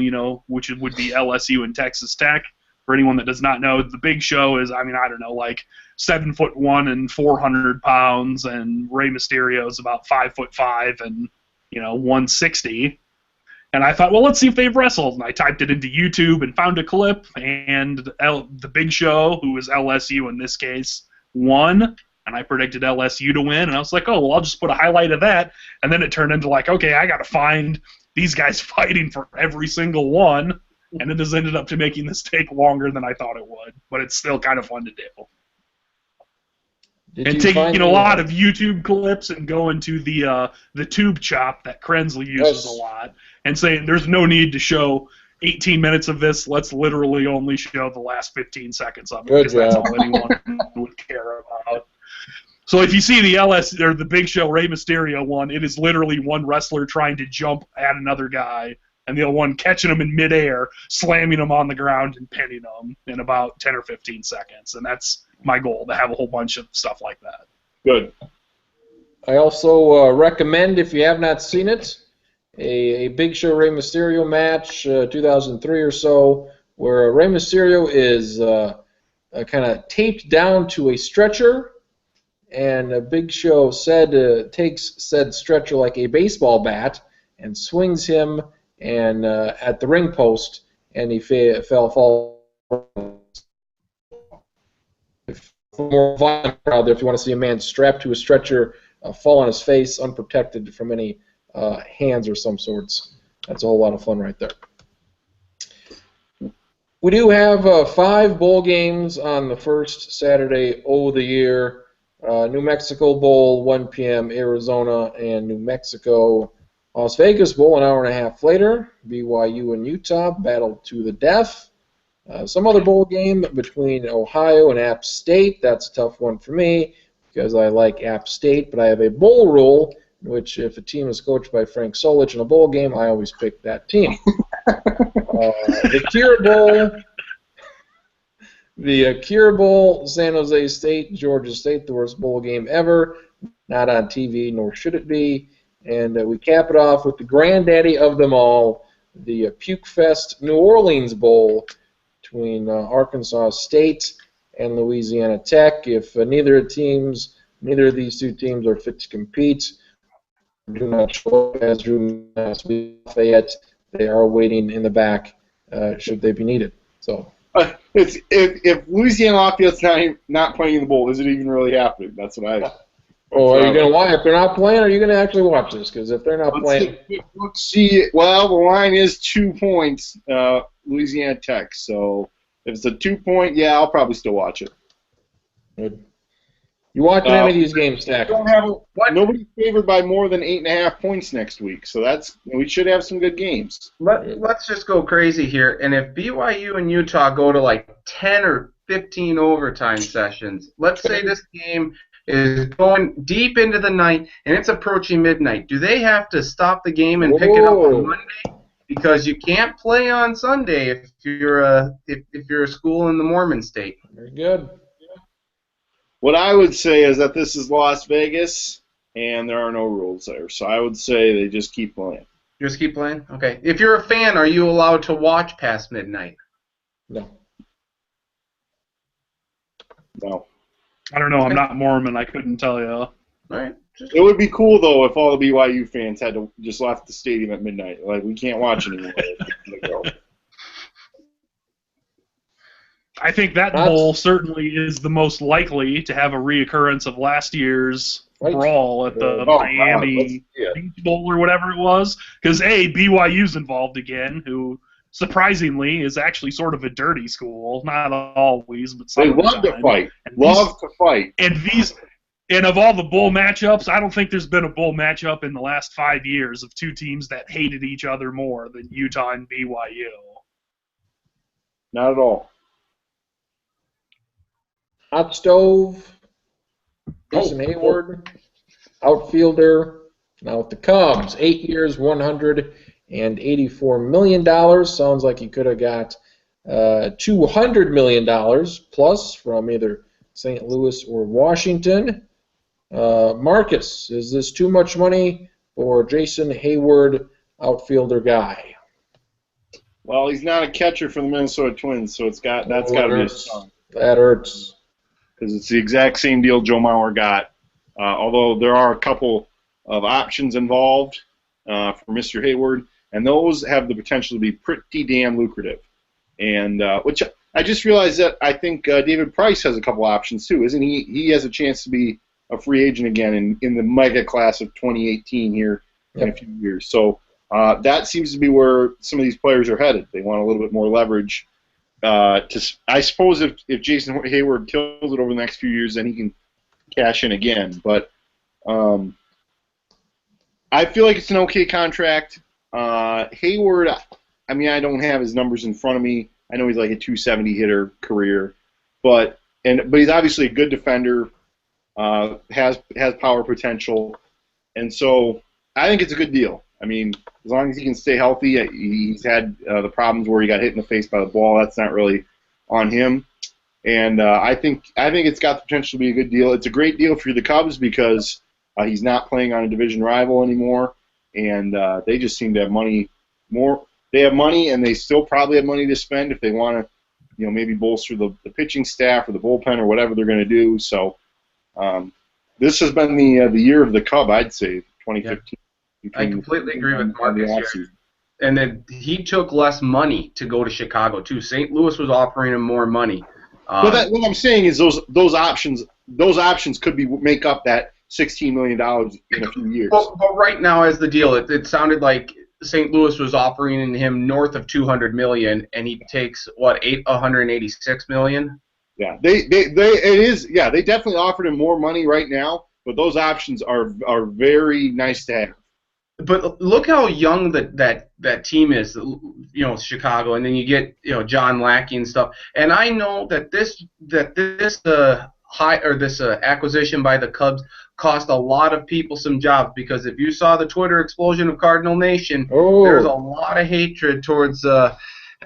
which would be LSU and Texas Tech. For anyone that does not know, the Big Show is, 7'1" and 400 pounds, and Rey Mysterio is about 5'5" and 160. And I thought, well, let's see if they've wrestled. And I typed it into YouTube and found a clip, and the Big Show, who was LSU in this case, won. And I predicted LSU to win. And I was like, oh, well, I'll just put a highlight of that. And then it turned into okay, I got to find these guys fighting for every single one. And it has ended up to making this take longer than I thought it would. But it's still kind of fun to do. And taking a lot of YouTube clips and going to the tube chop that Krensley uses a lot and saying there's no need to show 18 minutes of this. Let's literally only show the last 15 seconds of it because that's all anyone would care about. So if you see the Big Show Rey Mysterio one, it is literally one wrestler trying to jump at another guy and the other one catching him in midair, slamming him on the ground and pinning him in about 10 or 15 seconds. And that's my goal, to have a whole bunch of stuff like that. Good. I also recommend, if you have not seen it, a Big Show Rey Mysterio match, 2003 or so, where Rey Mysterio is kind of taped down to a stretcher, and Big Show takes said stretcher like a baseball bat and swings him and at the ring post, and he fall. More violent crowd there if you want to see a man strapped to a stretcher fall on his face unprotected from any hands or some sorts. That's a whole lot of fun right there. We do have 5 bowl games on the first Saturday of the year. New Mexico Bowl, 1 p.m., Arizona and New Mexico. Las Vegas Bowl, an hour and a half later. BYU and Utah battle to the death. Some other bowl game between Ohio and App State. That's a tough one for me because I like App State, but I have a bowl rule in which if a team is coached by Frank Solich in a bowl game, I always pick that team. The Cure Bowl, San Jose State, Georgia State, the worst bowl game ever. Not on TV, nor should it be. And we cap it off with the granddaddy of them all, the Puke Fest New Orleans Bowl, between Arkansas State and Louisiana Tech. If neither of these 2 teams are fit to compete, do not show up as Drew Lafayette. They are waiting in the back should they be needed. So It's if Louisiana Lafayette's not playing in the bowl, is it even really happening? That's what I. Oh, are you going to watch? If they're not playing, are you going to actually watch this? Because if they're not playing, Let's see. Well, the line is 2 points, Louisiana Tech. So if it's a 2-point, yeah, I'll probably still watch it. you watching any of these games, Stack? Nobody's favored by more than 8.5 points next week, so we should have some good games. Let's just go crazy here. And if BYU and Utah go to like 10 or 15 overtime sessions, let's say this game is going deep into the night and it's approaching midnight. Do they have to stop the game and pick it up on Monday? Because you can't play on Sunday if you're a school in the Mormon state. Very good. What I would say is that this is Las Vegas and there are no rules there, so I would say they just keep playing. Just keep playing? Okay. If you're a fan, are you allowed to watch past midnight? No. No. I don't know. I'm not Mormon. I couldn't tell you. All right. It would be cool, though, if all the BYU fans had to just left the stadium at midnight. Like, we can't watch anymore. I think that bowl certainly is the most likely to have a reoccurrence of last year's brawl at the Miami Beach Bowl or whatever it was. Because, BYU's involved again, who surprisingly is actually sort of a dirty school. Not always, but they sometimes. love to fight. Love to fight. And of all the bowl matchups, I don't think there's been a bowl matchup in the last 5 years of two teams that hated each other more than Utah and BYU. Not at all. Hot stove, Jason Hayward, outfielder. Now with the Cubs, 8 years, $184 million. Sounds like he could have got $200 million plus from either St. Louis or Washington. Marcus, is this too much money for Jason Hayward, outfielder guy? Well, he's not a catcher for the Minnesota Twins, so that's got to be a song. That hurts. Because it's the exact same deal Joe Mauer got. Although there are a couple of options involved for Mr. Hayward, and those have the potential to be pretty damn lucrative. And which I just realized that I think David Price has a couple options too, isn't he? He has a chance to be a free agent again in the mega class of 2018 here in a few years. So that seems to be where some of these players are headed. They want a little bit more leverage. I suppose if Jason Hayward kills it over the next few years, then he can cash in again. But I feel like it's an okay contract. Hayward, I mean, I don't have his numbers in front of me. I know he's like a 270 hitter career, but he's obviously a good defender. Has power potential, and so I think it's a good deal. I mean, as long as he can stay healthy, he's had the problems where he got hit in the face by the ball. That's not really on him, and I think it's got the potential to be a good deal. It's a great deal for the Cubs because he's not playing on a division rival anymore, and they just seem to have money more. They have money, and they still probably have money to spend if they want to, maybe bolster the pitching staff or the bullpen or whatever they're going to do. So. This has been the year of the Cub, I'd say, 2015. Yeah. I completely agree with Marcus here. And then he took less money to go to Chicago too. St. Louis was offering him more money. What I'm saying is those options could make up that $16 million in a few years. But right now, as the deal, it sounded like St. Louis was offering him north of $200 million, and he takes $186 million. Yeah, they definitely offered him more money right now, but those options are very nice to have. But look how young that team is, Chicago, and then you get John Lackey and stuff. And I know that this acquisition by the Cubs cost a lot of people some jobs, because if you saw the Twitter explosion of Cardinal Nation, there's a lot of hatred towards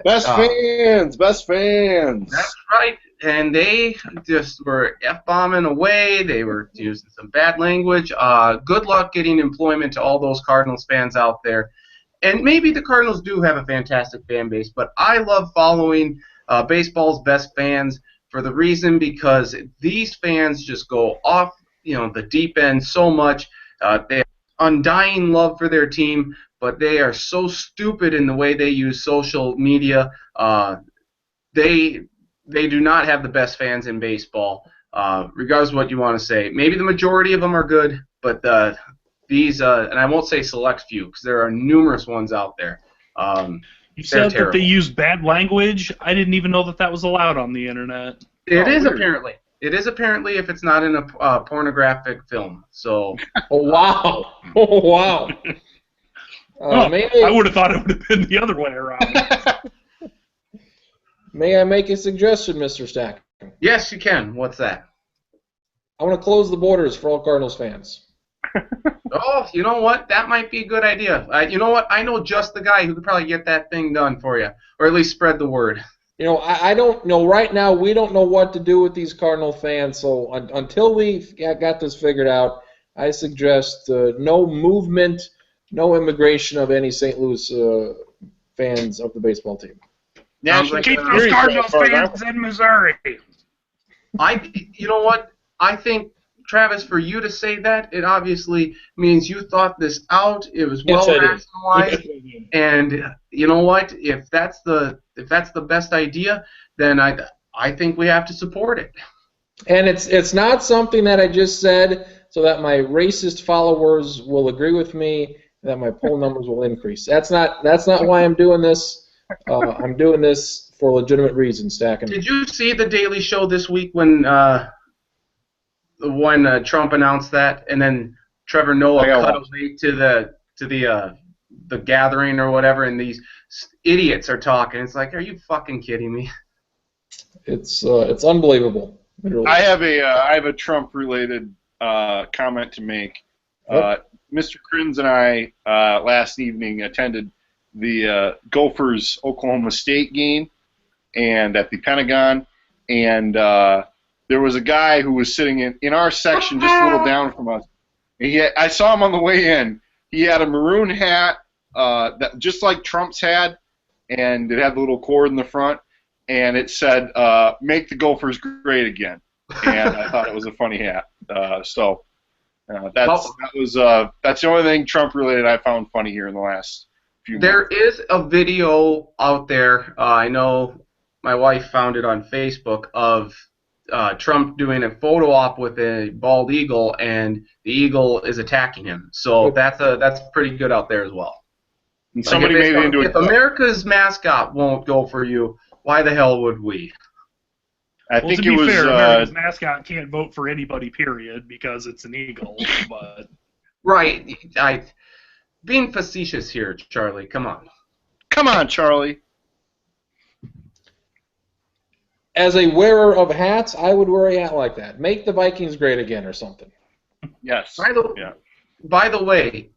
best fans. That's right. And they just were F-bombing away. They were using some bad language. Good luck getting employment to all those Cardinals fans out there. And maybe the Cardinals do have a fantastic fan base, but I love following baseball's best fans for the reason because these fans just go off, the deep end so much. They have undying love for their team, but they are so stupid in the way they use social media. they do not have the best fans in baseball, regardless of what you want to say. Maybe the majority of them are good, but these, and I won't say select few, because there are numerous ones out there. You said that they use bad language. I didn't even know that was allowed on the internet. It is weird. apparently. It is apparently if it's not in a pornographic film. So. Oh wow! Oh wow! I would have thought it would have been the other way around. May I make a suggestion, Mr. Stack? Yes, you can. What's that? I want to close the borders for all Cardinals fans. Oh, you know what? That might be a good idea. You know what? I know just the guy who could probably get that thing done for you, or at least spread the word. You know, I don't know. Right now, we don't know what to do with these Cardinal fans. So until we got this figured out, I suggest no movement, no immigration of any St. Louis fans of the baseball team. National Keep those Cardinals fans in Missouri. You know what? I think, Travis, for you to say that, it obviously means you thought this out. It was well rationalized, and you know what? If that's the best idea, then I think we have to support it. And it's not something that I just said so that my racist followers will agree with me, that my poll numbers will increase. That's not why I'm doing this. I'm doing this for legitimate reasons, Stacking. Did you see the Daily Show this week when Trump announced that, and then Trevor Noah cut away to the gathering or whatever, and these idiots are talking? It's like, are you fucking kidding me? It's unbelievable. Literally. I have a Trump-related comment to make. Mr. Crins and I last evening attended the Gophers Oklahoma State game, and at the Pentagon, and there was a guy who was sitting in our section just a little down from us. And I saw him on the way in. He had a maroon hat, that just like Trump's had, and it had the little cord in the front, and it said, "Make the Gophers great again." And I thought it was a funny hat. That's the only thing Trump related I found funny here in the last few months. There is a video out there. I know my wife found it on Facebook of Trump doing a photo op with a bald eagle, and the eagle is attacking him. So that's pretty good out there as well. And somebody made it into if America's mascot won't go for you, why the hell would we? To be fair, America's mascot can't vote for anybody, period, because it's an eagle. But right, being facetious here, Charlie. Come on. Come on, Charlie. As a wearer of hats, I would wear a hat like that. Make the Vikings great again or something. Yes. By the way,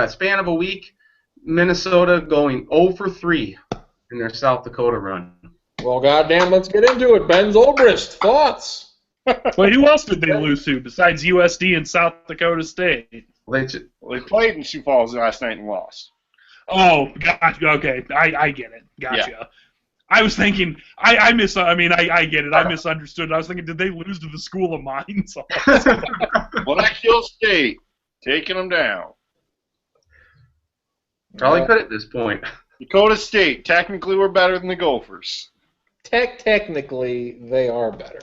span of a week, Minnesota going 0 for 3 in their South Dakota run. Well, goddamn, let's get into it. Ben Zobrist, thoughts? Wait, who else did they lose to besides USD and South Dakota State? They played in Sioux Falls last night and lost. Oh, gotcha. Okay, I get it. Gotcha. Yeah. I was thinking, I get it. I misunderstood. I was thinking, did they lose to the School of Mines? Black Hill State, taking them down. Probably could at this point. Dakota State, technically we're better than the Gophers. Technically, they are better.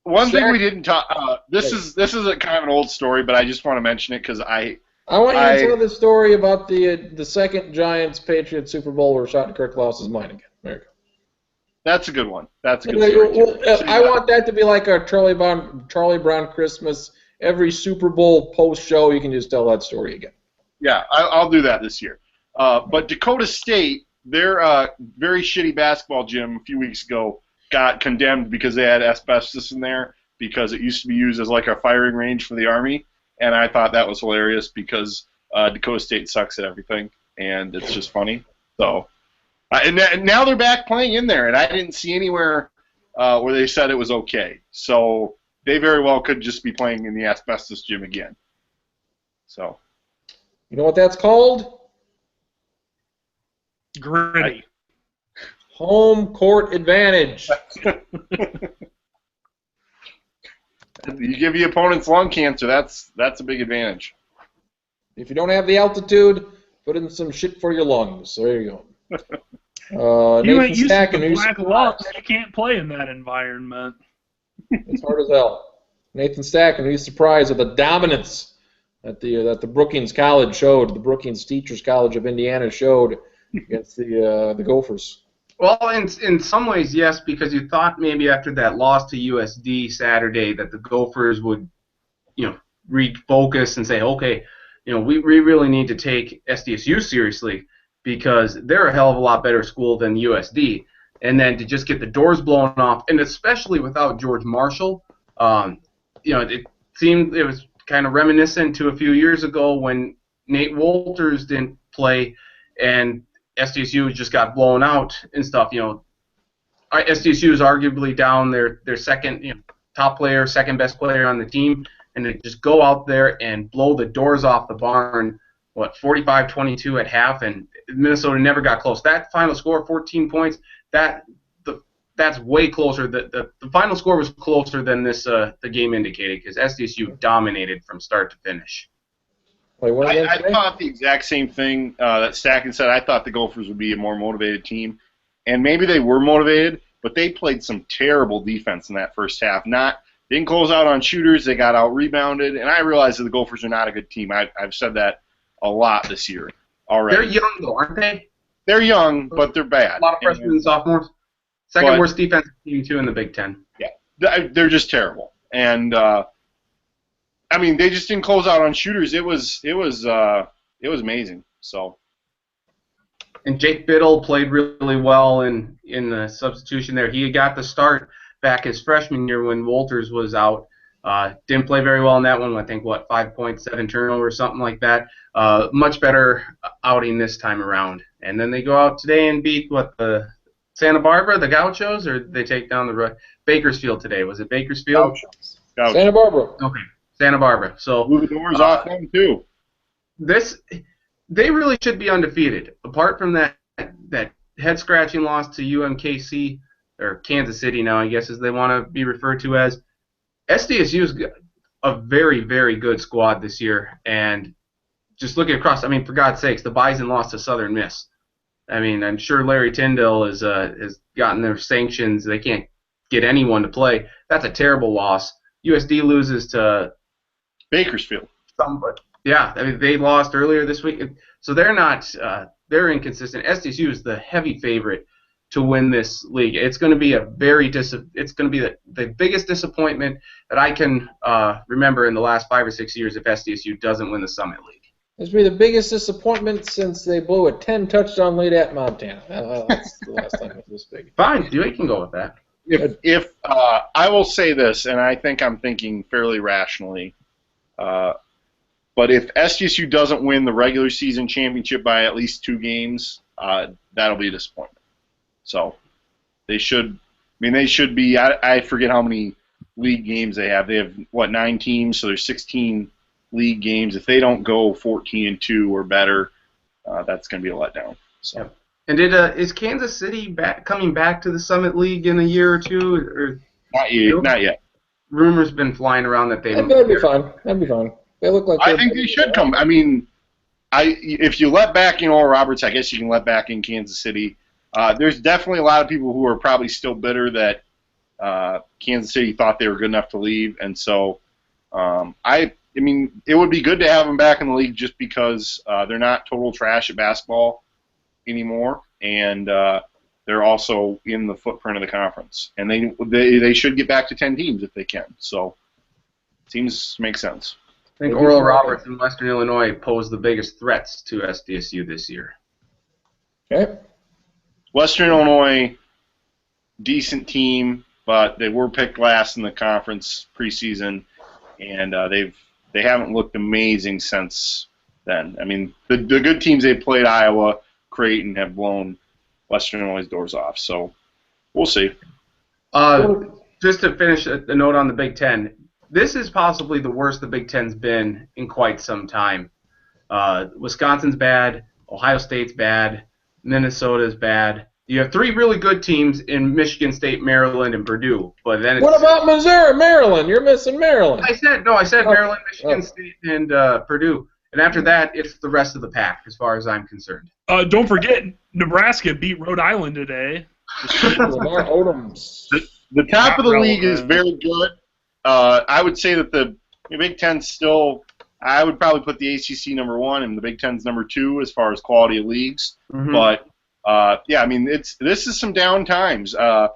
One thing we didn't talk. This is a kind of an old story, but I just want to mention it because I want you to tell the story about the second Giants-Patriots Super Bowl where Kirk lost his mind again. There you go. That's a good one. That's a good story. I want that to be like our Charlie Brown Christmas. Every Super Bowl post-show, you can just tell that story again. Yeah, I'll do that this year. But Dakota State, their very shitty basketball gym a few weeks ago got condemned because they had asbestos in there because it used to be used as like a firing range for the Army. And I thought that was hilarious because Dakota State sucks at everything, and it's just funny. So, and now they're back playing in there, and I didn't see anywhere where they said it was okay. So they very well could just be playing in the asbestos gym again. So, you know what that's called? Gritty. Home court advantage. You give your opponents lung cancer, that's a big advantage. If you don't have the altitude, put in some shit for your lungs. There you go. You Nathan ain't used Stack to and the who's black lungs. You can't play in that environment. It's hard as hell. Nathan Stack and who's surprised at the dominance that the Brookings College showed, the Brookings Teachers College of Indiana showed against the Gophers. Well, in some ways, yes, because you thought maybe after that loss to USD Saturday that the Gophers would, refocus and say, okay, we really need to take SDSU seriously because they're a hell of a lot better school than USD. And then to just get the doors blown off, and especially without George Marshall, it seemed it was kind of reminiscent to a few years ago when Nate Wolters didn't play and SDSU just got blown out and stuff. SDSU is arguably down their second top player, second best player on the team, and they just go out there and blow the doors off the barn, 45-22 at half, and Minnesota never got close. That final score, 14 points, that's way closer. The final score was closer than the game indicated because SDSU dominated from start to finish. I thought the exact same thing that Stacken said. I thought the Gophers would be a more motivated team, and maybe they were motivated, but they played some terrible defense in that first half. Didn't close out on shooters. They got out-rebounded, and I realized that the Gophers are not a good team. I've said that a lot this year already. They're young, though, aren't they? They're young, but they're bad. A lot of freshmen and sophomores. Second worst defensive team, too, in the Big Ten. Yeah, they're just terrible. And, they just didn't close out on shooters. It was amazing. So. And Jake Biddle played really well in the substitution there. He got the start back his freshman year when Wolters was out. Didn't play very well in that one. I think, 5.7 turnover or something like that. Much better outing this time around. And then they go out today and beat, the Santa Barbara, the Gauchos, or they take down the Bakersfield today? Was it Bakersfield? Gauchos. Santa Barbara. Okay, Santa Barbara. So blew the doors off them, too. They really should be undefeated. Apart from that head-scratching loss to UMKC, or Kansas City now, I guess, as they want to be referred to as, SDSU's a very, very good squad this year. And just looking across, for God's sakes, the Bison lost to Southern Miss. I'm sure Larry Tyndall has gotten their sanctions. They can't get anyone to play. That's a terrible loss. USD loses to Bakersfield. Somebody. Yeah, they lost earlier this week. So they're not. They're inconsistent. SDSU is the heavy favorite to win this league. It's going to be it's going to be the biggest disappointment that I can remember in the last 5 or 6 years if SDSU doesn't win the Summit League. This will be the biggest disappointment since they blew a 10-touchdown lead at Montana. That's the last time it was this big. Fine, you can go with that. If I will say this, and I think I'm thinking fairly rationally, but if SDSU doesn't win the regular season championship by at least 2 games, that'll be a disappointment. So they should. They should be. I forget how many league games they have. They have 9 teams, so there's 16 league games. If they don't go 14-2 or better, that's going to be a letdown. So. Yep. And is Kansas City coming back to the Summit League in a year or two? Or not yet. Rumors been flying around that that'd be fine. That'd be fine. They look like. I think they should come. If you let back, Roberts, I guess you can let back in Kansas City. There's definitely a lot of people who are probably still bitter that Kansas City thought they were good enough to leave, and so it would be good to have them back in the league just because they're not total trash at basketball anymore, and they're also in the footprint of the conference, and they should get back to 10 teams if they can. So, seems to make sense. I think Oral Roberts in Western Illinois pose the biggest threats to SDSU this year. Okay. Western Illinois, decent team, but they were picked last in the conference preseason, and they haven't looked amazing since then. The good teams they played, Iowa, Creighton, have blown Western Illinois' doors off. So we'll see. Just to finish the note on the Big Ten, this is possibly the worst the Big Ten's been in quite some time. Wisconsin's bad, Ohio State's bad, Minnesota's bad. You have 3 really good teams in Michigan State, Maryland, and Purdue. But then what about Missouri, Maryland? You're missing Maryland. I said Maryland, Michigan State, and Purdue. And after that, it's the rest of the pack, as far as I'm concerned. Don't forget, Nebraska beat Rhode Island today. Lamar Odom's. The top Not of the league is relevant. very good. I would say that the Big Ten's still. I would probably put the ACC number 1 and the Big Ten's number 2 as far as quality of leagues. Mhm. But yeah, I mean, this is some down times. I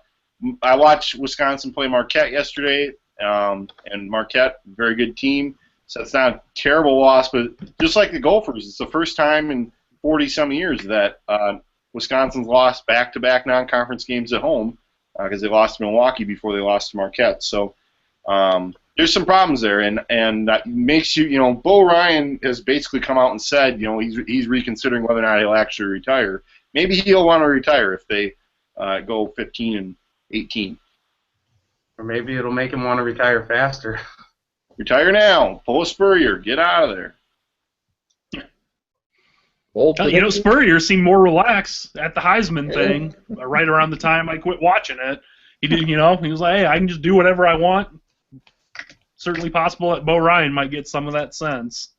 watched Wisconsin play Marquette yesterday, and Marquette, very good team. So it's not a terrible loss, but just like the Gophers, it's the first time in 40-some years that Wisconsin's lost back-to-back non-conference games at home because they lost to Milwaukee before they lost to Marquette. So there's some problems there, and that makes you, Bo Ryan has basically come out and said, he's reconsidering whether or not he'll actually retire. Maybe he'll want to retire if they go 15-18. Or maybe it'll make him want to retire faster. Retire now. Pull a Spurrier. Get out of there. Bold prediction. Spurrier seemed more relaxed at the Heisman thing right around the time I quit watching it. He did, he was like, hey, I can just do whatever I want. Certainly possible that Bo Ryan might get some of that sense.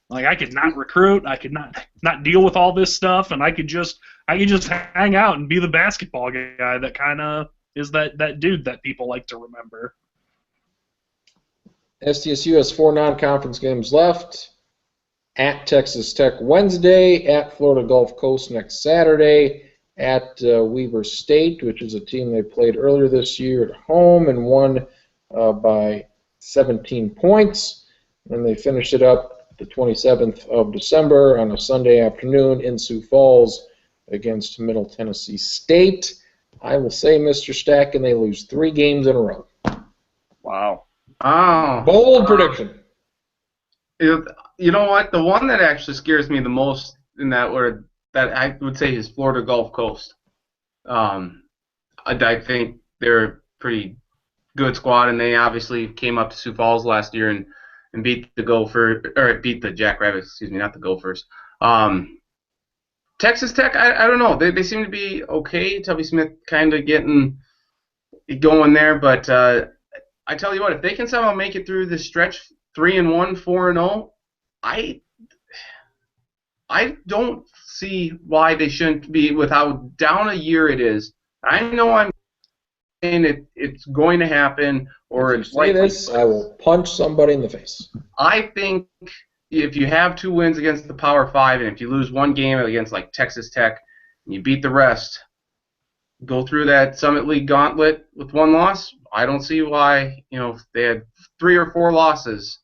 Like, I could not recruit, I could not deal with all this stuff, and I could just hang out and be the basketball guy that kind of is that dude that people like to remember. SDSU has 4 non-conference games left. At Texas Tech Wednesday, at Florida Gulf Coast next Saturday, at Weber State, which is a team they played earlier this year at home and won by 17 points. And they finished it up the 27th of December on a Sunday afternoon in Sioux Falls against Middle Tennessee State. I will say, Mr. Stacken, they lose 3 games in a row. Wow. Oh. Bold prediction. You know what? The one that actually scares me the most in that I would say is Florida Gulf Coast. I think they're a pretty good squad, and they obviously came up to Sioux Falls last year and beat the Jackrabbits, excuse me, not the Gophers. Texas Tech, I don't know. They seem to be okay. Tubby Smith kind of getting going there, but I tell you what, if they can somehow make it through this stretch 3-1, 4-0, I don't see why they shouldn't be, with how down a year it is. I know I'm saying it's going to happen, or If you it's say this, I will punch somebody in the face. I think if you have 2 wins against the Power 5, and if you lose 1 game against like Texas Tech, and you beat the rest, go through that Summit League gauntlet with 1 loss, I don't see why, if they had 3 or 4 losses,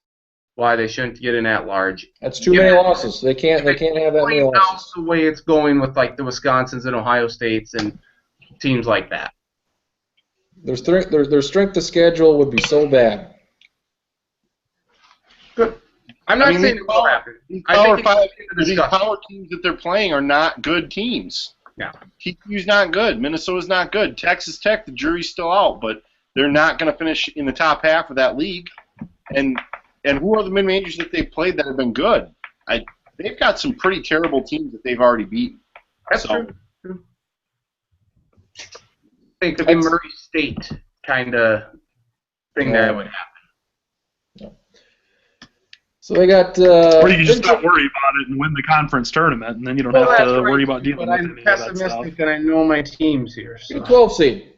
why they shouldn't get in at large. That's too many losses. They can't have that many losses. The way it's going with like the Wisconsins and Ohio States and teams like that. Their strength of schedule would be so bad. Good. I'm not saying it will happen. These I power think it's five, in the these discussion. power teams that they're playing are not good teams. Yeah. TCU's not good. Minnesota's not good. Texas Tech, the jury's still out, but they're not going to finish in the top half of that league. And who are the mid-majors that they've played that have been good? They've got some pretty terrible teams that they've already beaten. That's true. I think it could be Murray State kind of thing that would happen. So they got. Or you can just not worry about it and win the conference tournament, and then you don't have to worry about dealing with any of that stuff. I'm pessimistic, and I know my teams here. So. Get a 12 seed.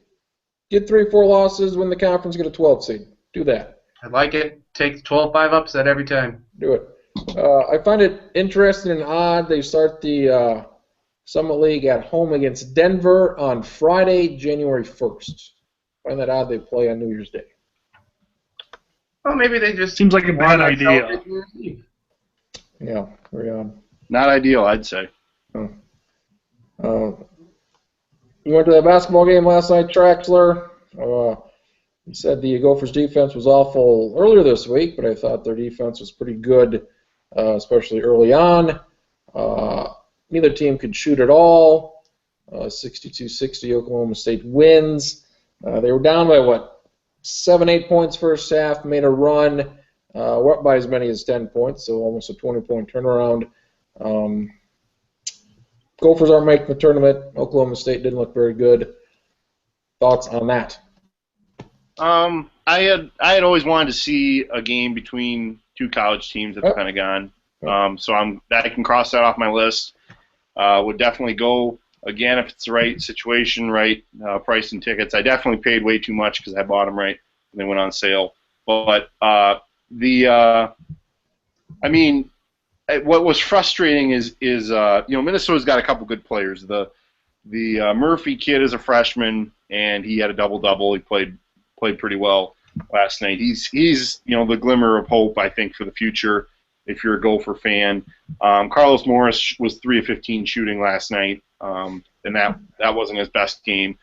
Get 3 or 4 losses, win the conference, get a 12 seed. Do that. I like it. Take the 12-5 upset every time. Do it. I find it interesting and odd. They start the Summit League at home against Denver on Friday, January 1st. I find that odd they play on New Year's Day. Well, maybe they just seems like a bad idea. Yeah, very odd. Not ideal, I'd say. You went to that basketball game last night, Traxler. You said the Gophers' defense was awful earlier this week, but I thought their defense was pretty good, especially early on. Neither team could shoot at all. 62-60, Oklahoma State wins. They were down by, 7-8 points first half, made a run, were up by as many as 10 points, so almost a 20-point turnaround. Gophers aren't making the tournament. Oklahoma State didn't look very good. Thoughts on that? I had always wanted to see a game between 2 college teams at the Pentagon. So I can cross that off my list. Would definitely go again if it's the right situation, right price and tickets. I definitely paid way too much because I bought them right and they went on sale. But what was frustrating is Minnesota's got a couple good players. The Murphy kid is a freshman and he had a double-double. He played pretty well last night. He's the glimmer of hope, I think, for the future if you're a Gopher fan. Carlos Morris was 3 of 15 shooting last night, and that wasn't his best game.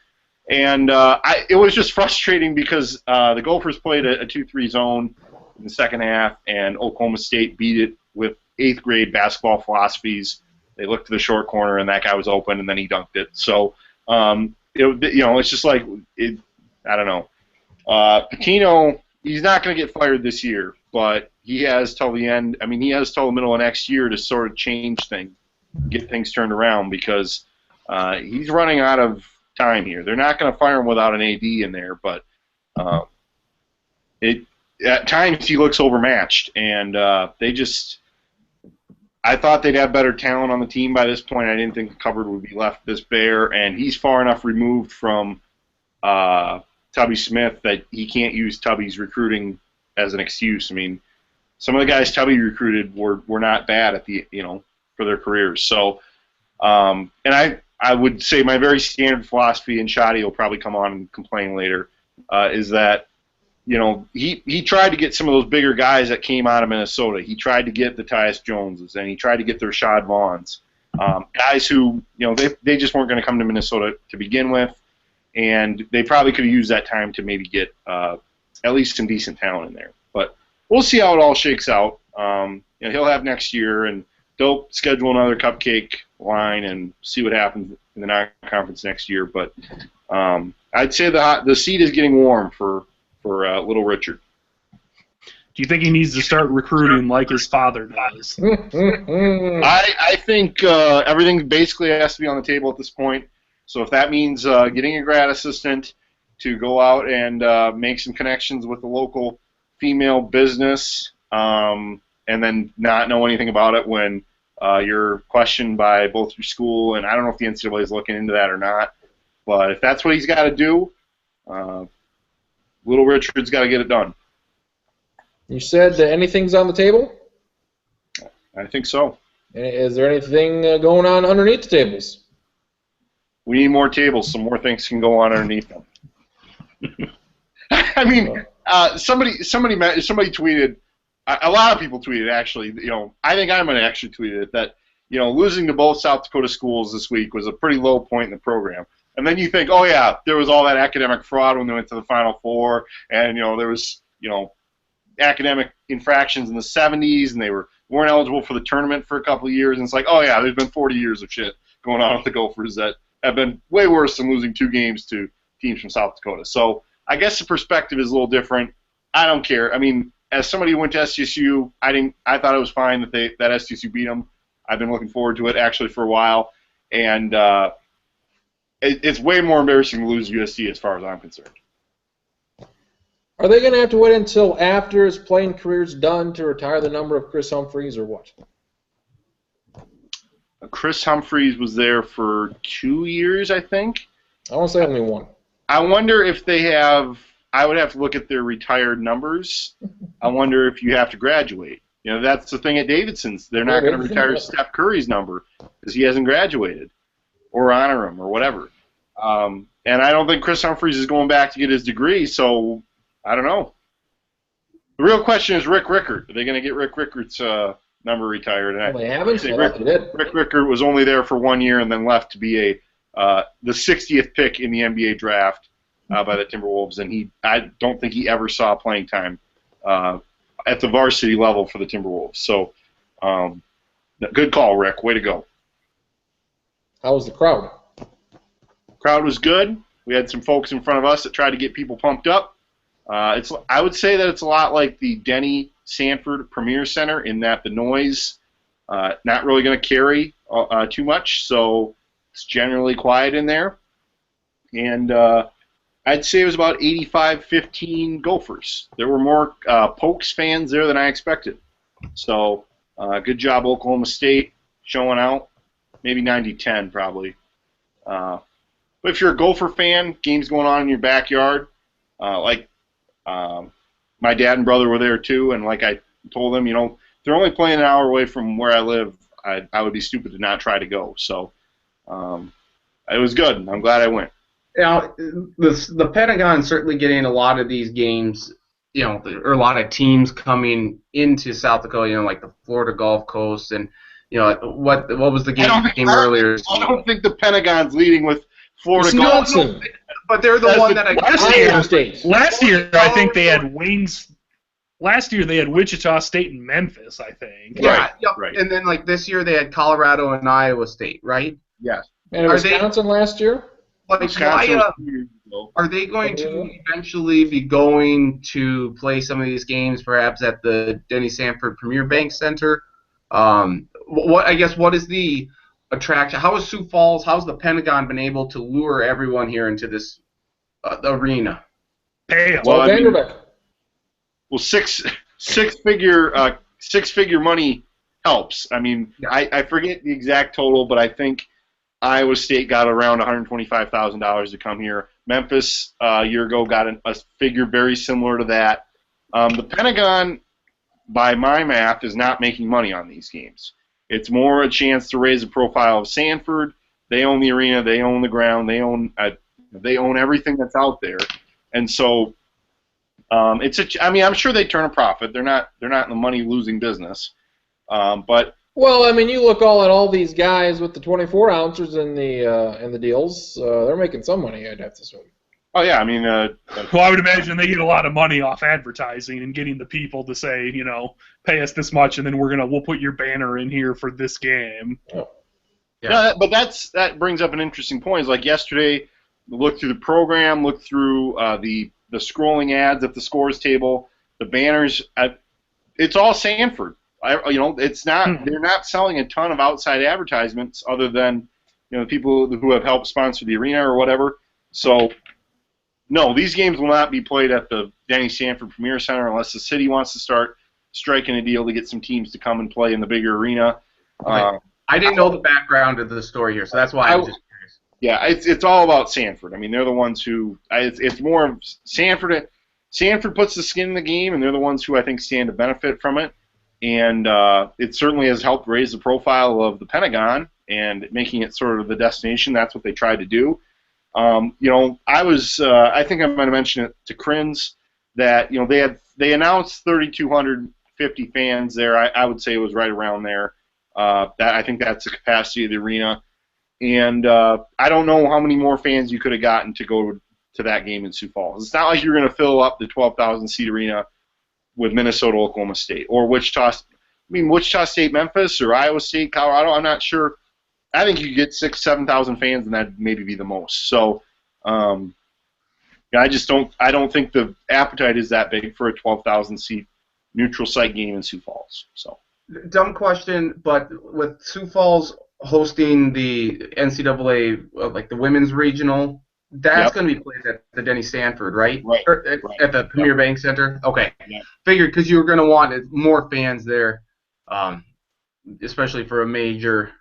And it was just frustrating because the Gophers played a 2-3 zone in the second half, and Oklahoma State beat it with 8th grade basketball philosophies. They looked to the short corner, and that guy was open, and then he dunked it. So, it's just like I don't know. Pitino, he's not going to get fired this year, but he has till the end. I mean, he has till the middle of next year to sort of change things, get things turned around because he's running out of time here. They're not going to fire him without an AD in there, but at times he looks overmatched, and I thought they'd have better talent on the team by this point. I didn't think the cupboard would be left this bare, and he's far enough removed from Tubby Smith that he can't use Tubby's recruiting as an excuse. I mean, some of the guys Tubby recruited were not bad at for their careers. So, and I would say my very standard philosophy, and Shadi will probably come on and complain later, is that he tried to get some of those bigger guys that came out of Minnesota. He tried to get the Tyus Joneses, and he tried to get the Rashad Vaughns, guys who they just weren't going to come to Minnesota to begin with, and they probably could have used that time to maybe get at least some decent talent in there. But we'll see how it all shakes out. He'll have next year, and they'll schedule another cupcake line and see what happens in the non-conference next year. But I'd say the seat is getting warm for Little Richard. Do you think he needs to start recruiting like his father does? I think everything basically has to be on the table at this point. So if that means getting a grad assistant to go out and make some connections with the local female business, and then not know anything about it when you're questioned by both your school, and I don't know if the NCAA is looking into that or not, but if that's what he's got to do, Little Richard's got to get it done. You said that anything's on the table? I think so. Is there anything going on underneath the tables? We need more tables so more things can go on underneath them. I mean, somebody tweeted, a lot of people tweeted actually, I think I'm going to actually tweet it, that, losing to both South Dakota schools this week was a pretty low point in the program. And then you think, oh yeah, there was all that academic fraud when they went to the Final Four, and there was academic infractions in the 70s, and they weren't eligible for the tournament for a couple of years. And it's like, oh yeah, there's been 40 years of shit going on with the Gophers that have been way worse than losing 2 games to teams from South Dakota. So I guess the perspective is a little different. I don't care. I mean, as somebody who went to SDSU, I thought it was fine that SDSU beat them. I've been looking forward to it actually for a while, and it's way more embarrassing to lose USC as far as I'm concerned. Are they going to have to wait until after his playing career's done to retire the number of Chris Humphreys, or what? Chris Humphreys was there for 2 years, I think. I want to say only 1. I wonder if they have. I would have to look at their retired numbers. I wonder if you have to graduate. That's the thing at Davidson's. They're not going to retire Steph Curry's number because he hasn't graduated, or honor him, or whatever. And I don't think Chris Humphreys is going back to get his degree, so I don't know. The real question is Rick Rickard. Are they going to get Rick Rickard's number retired? And they haven't. Rick Rickard was only there for 1 year and then left to be the 60th pick in the NBA draft by the Timberwolves, and I don't think he ever saw playing time at the varsity level for the Timberwolves. So, good call, Rick. Way to go. How was the crowd? Crowd was good. We had some folks in front of us that tried to get people pumped up. I would say that it's a lot like the Denny Sanford Premier Center in that the noise not really going to carry too much, so it's generally quiet in there. And I'd say it was about 85-15 Gophers. There were more Pokes fans there than I expected. So Good job, Oklahoma State, showing out. Maybe 90-10 probably. But if you're a Gopher fan, games going on in your backyard, my dad and brother were there too, and like I told them, they're only playing an hour away from where I live. I would be stupid to not try to go. So it was good. I'm glad I went. Now, the Pentagon certainly getting a lot of these games, or a lot of teams coming into South Dakota, like the Florida Gulf Coast, and what was the game earlier? I don't think the Pentagon's leading with Florida Gulf. Wisconsin. But they're the one that Last year, I think they had Wayne's. Last year they had Wichita State and Memphis, I think. Yeah, Right, yep. right. And then this year they had Colorado and Iowa State, right? Yes. And Wisconsin last year? Wisconsin Why, was 2 years ago. are they going to eventually be going to play some of these games, perhaps at the Denny Sanford Premier Bank Center? What is the attraction? How is Sioux Falls? How's the Pentagon been able to lure everyone here into this arena? Pay 'em. Well, Vanderbilt. Well, six-figure money helps. I mean, Yeah. I forget the exact total, but I think Iowa State got around $125,000 to come here. Memphis a year ago got a figure very similar to that. The Pentagon, by my math, is not making money on these games. It's more a chance to raise the profile of Sanford. They own the arena, they own the ground, they own everything that's out there, and so I'm sure they turn a profit. They're not in the money losing business, but. Well, I mean, you look at all these guys with the 24 ounces in the deals. They're making some money, I'd have to assume. Oh yeah, I mean. Well, I would imagine they get a lot of money off advertising and getting the people to say, pay us this much, and then we'll put your banner in here for this game. Oh. Yeah, but that brings up an interesting point. It's like yesterday, look through the program, look through the scrolling ads at the scores table, the banners. It's all Sanford. It's not. They're not selling a ton of outside advertisements other than people who have helped sponsor the arena or whatever. So, no, these games will not be played at the Denny Sanford Premier Center unless the city wants to start striking a deal to get some teams to come and play in the bigger arena. Right. I didn't know the background of the story here, so that's why I was just curious. Yeah, it's all about Sanford. I mean, they're the ones who. It's more of Sanford. Sanford puts the skin in the game, and they're the ones who I think stand to benefit from it. And it certainly has helped raise the profile of the Pentagon and making it sort of the destination. That's what they tried to do. I think I might have mentioned it to Crins that they announced 3,250 fans there. I would say it was right around there. I think that's the capacity of the arena. And I don't know how many more fans you could have gotten to go to that game in Sioux Falls. It's not like you're going to fill up the 12,000 seat arena with Minnesota, Oklahoma State, or Wichita State, Memphis, or Iowa State, Colorado. I'm not sure. I think you could get 6,000, 7,000 fans, and that'd maybe be the most. So, I don't think the appetite is that big for a 12,000 seat neutral site game in Sioux Falls. So, dumb question, but with Sioux Falls hosting the NCAA, like the women's regional, that's going to be played at the Denny Sanford, right? Right. At the Premier Bank Center? Okay. Yep. Figured because you were going to want more fans there, especially for a major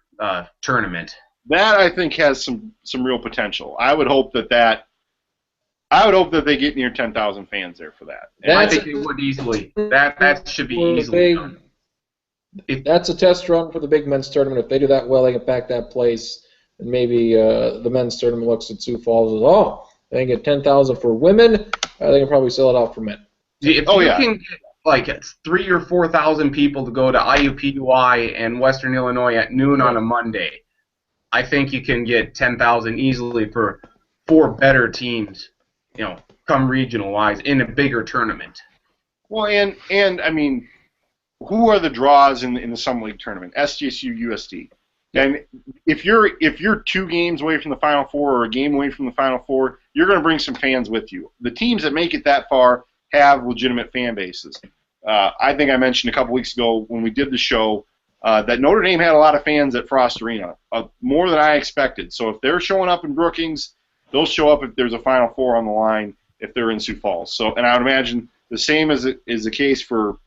tournament. That I think has some real potential. I would hope that they get near 10,000 fans there for that. And I think they would easily. That should be easily done. That's a test run for the big men's tournament. If they do that well, they can pack that place. And maybe the men's tournament looks at Sioux Falls and they can get 10,000 for women. They can probably sell it out for men. If you can get like 3,000 or 4,000 people to go to IUPUI and Western Illinois at noon on a Monday, I think you can get 10,000 easily for 4 better teams, come regional-wise in a bigger tournament. Well, and I mean, who are the draws in the Summer League tournament? SDSU, USD. And if you're 2 games away from the Final Four or a game away from the Final Four, you're going to bring some fans with you. The teams that make it that far have legitimate fan bases. I think I mentioned a couple weeks ago when we did the show that Notre Dame had a lot of fans at Frost Arena, more than I expected. So if they're showing up in Brookings, they'll show up if there's a Final Four on the line if they're in Sioux Falls. So, and I would imagine the same is the case for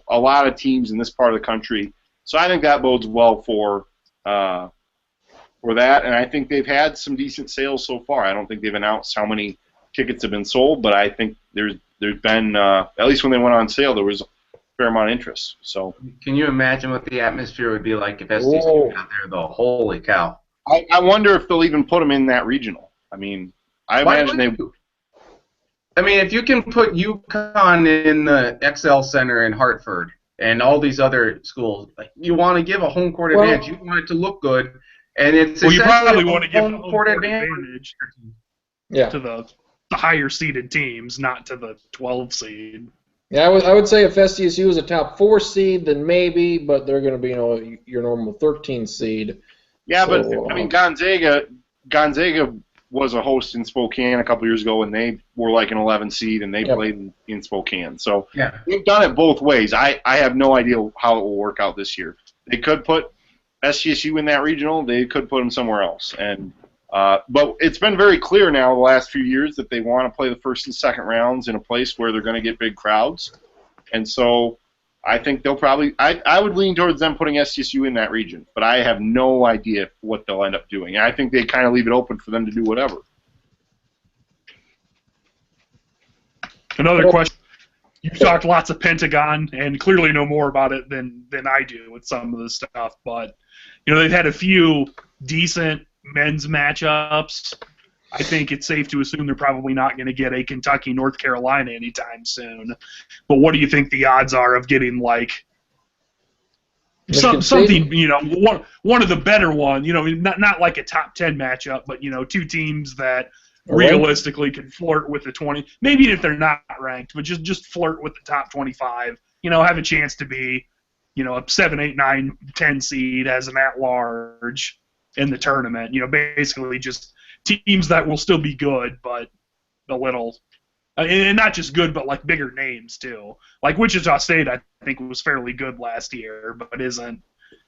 a lot of teams in this part of the country. So I think that bodes well for that, and I think they've had some decent sales so far. I don't think they've announced how many tickets have been sold, but I think there's been, at least when they went on sale, there was a fair amount of interest. So Can you imagine what the atmosphere would be like if SDSU got there, though? Holy cow. I wonder if they'll even put them in that regional. I mean, I imagine they would. I mean, if you can put UConn in the XL Center in Hartford and all these other schools, like, you want to give a home court advantage. You want it to look good, and it's Well, you probably essentially want to a give home the home court court advantage. advantage to the higher seeded teams, not to the 12 seed. Yeah, I would say if SDSU is a top 4 seed, then maybe, but they're going to be your normal 13 seed. Yeah, So, but I mean, Gonzaga was a host in Spokane a couple years ago, and they were like an 11 seed, and they played in Spokane. So they've done it both ways. I have no idea how it will work out this year. They could put SDSU in that regional. They could put them somewhere else. And but it's been very clear now the last few years that they want to play the first and second rounds in a place where they're going to get big crowds. And so I think they'll probably – I would lean towards them putting SDSU in that region, but I have no idea what they'll end up doing. I think they kind of leave it open for them to do whatever. Another question. You've talked lots of Pentagon and clearly know more about it than I do with some of the stuff, but they've had a few decent men's matchups. I think it's safe to assume they're probably not going to get a Kentucky, North Carolina anytime soon. But what do you think the odds are of getting like something? One of the better ones. Not like a top 10 matchup, but two teams that realistically could flirt with the 20. Maybe if they're not ranked, but just flirt with the top 25. Have a chance to be a 7, 8, 9, 10 seed as an at-large in the tournament. Basically just teams that will still be good, but a little, and not just good, but like bigger names too. Like Wichita State, I think was fairly good last year, but isn't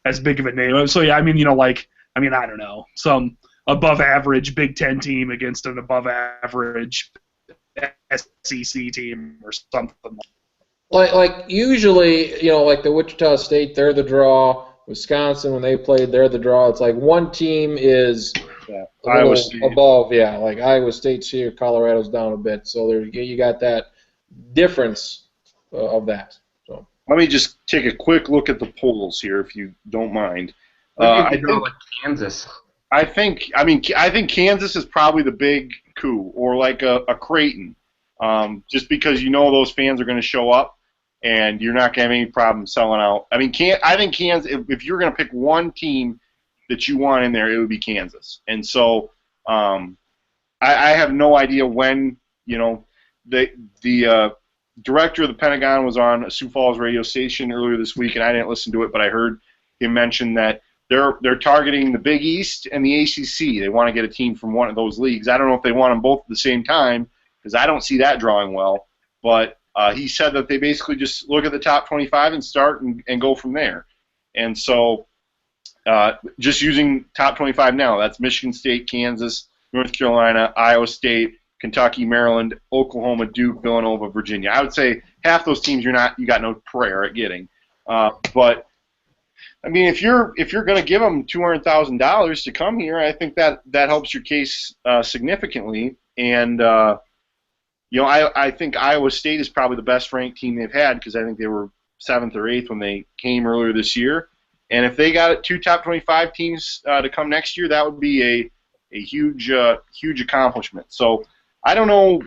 as big of a name. So yeah, I don't know, some above average Big Ten team against an above average SEC team or something. Like usually, like the Wichita State, they're the draw. Wisconsin, when they played, they're the draw. It's like one team is Iowa State above, like Iowa State's here, Colorado's down a bit. So you got that difference of that. So let me just take a quick look at the polls here, if you don't mind. I think like Kansas. I think Kansas is probably the big coup, or like a Creighton, just because those fans are going to show up. And you're not going to have any problem selling out. I think Kansas, if you're going to pick one team that you want in there, it would be Kansas. And so I have no idea when, the director of the Pentagon was on a Sioux Falls radio station earlier this week, and I didn't listen to it, but I heard him mention that they're targeting the Big East and the ACC. They want to get a team from one of those leagues. I don't know if they want them both at the same time, because I don't see that drawing well, but he said that they basically just look at the top 25 and start and go from there. And so just using top 25 now, that's Michigan State, Kansas, North Carolina, Iowa State, Kentucky, Maryland, Oklahoma, Duke, Villanova, Virginia. I would say half those teams you got no prayer at getting. But I mean, if you're going to give them $200,000 to come here, I think that helps your case significantly. And I think Iowa State is probably the best ranked team they've had, because I think they were 7th or 8th when they came earlier this year. And if they got 2 top 25 teams to come next year, that would be a huge accomplishment. So I don't know.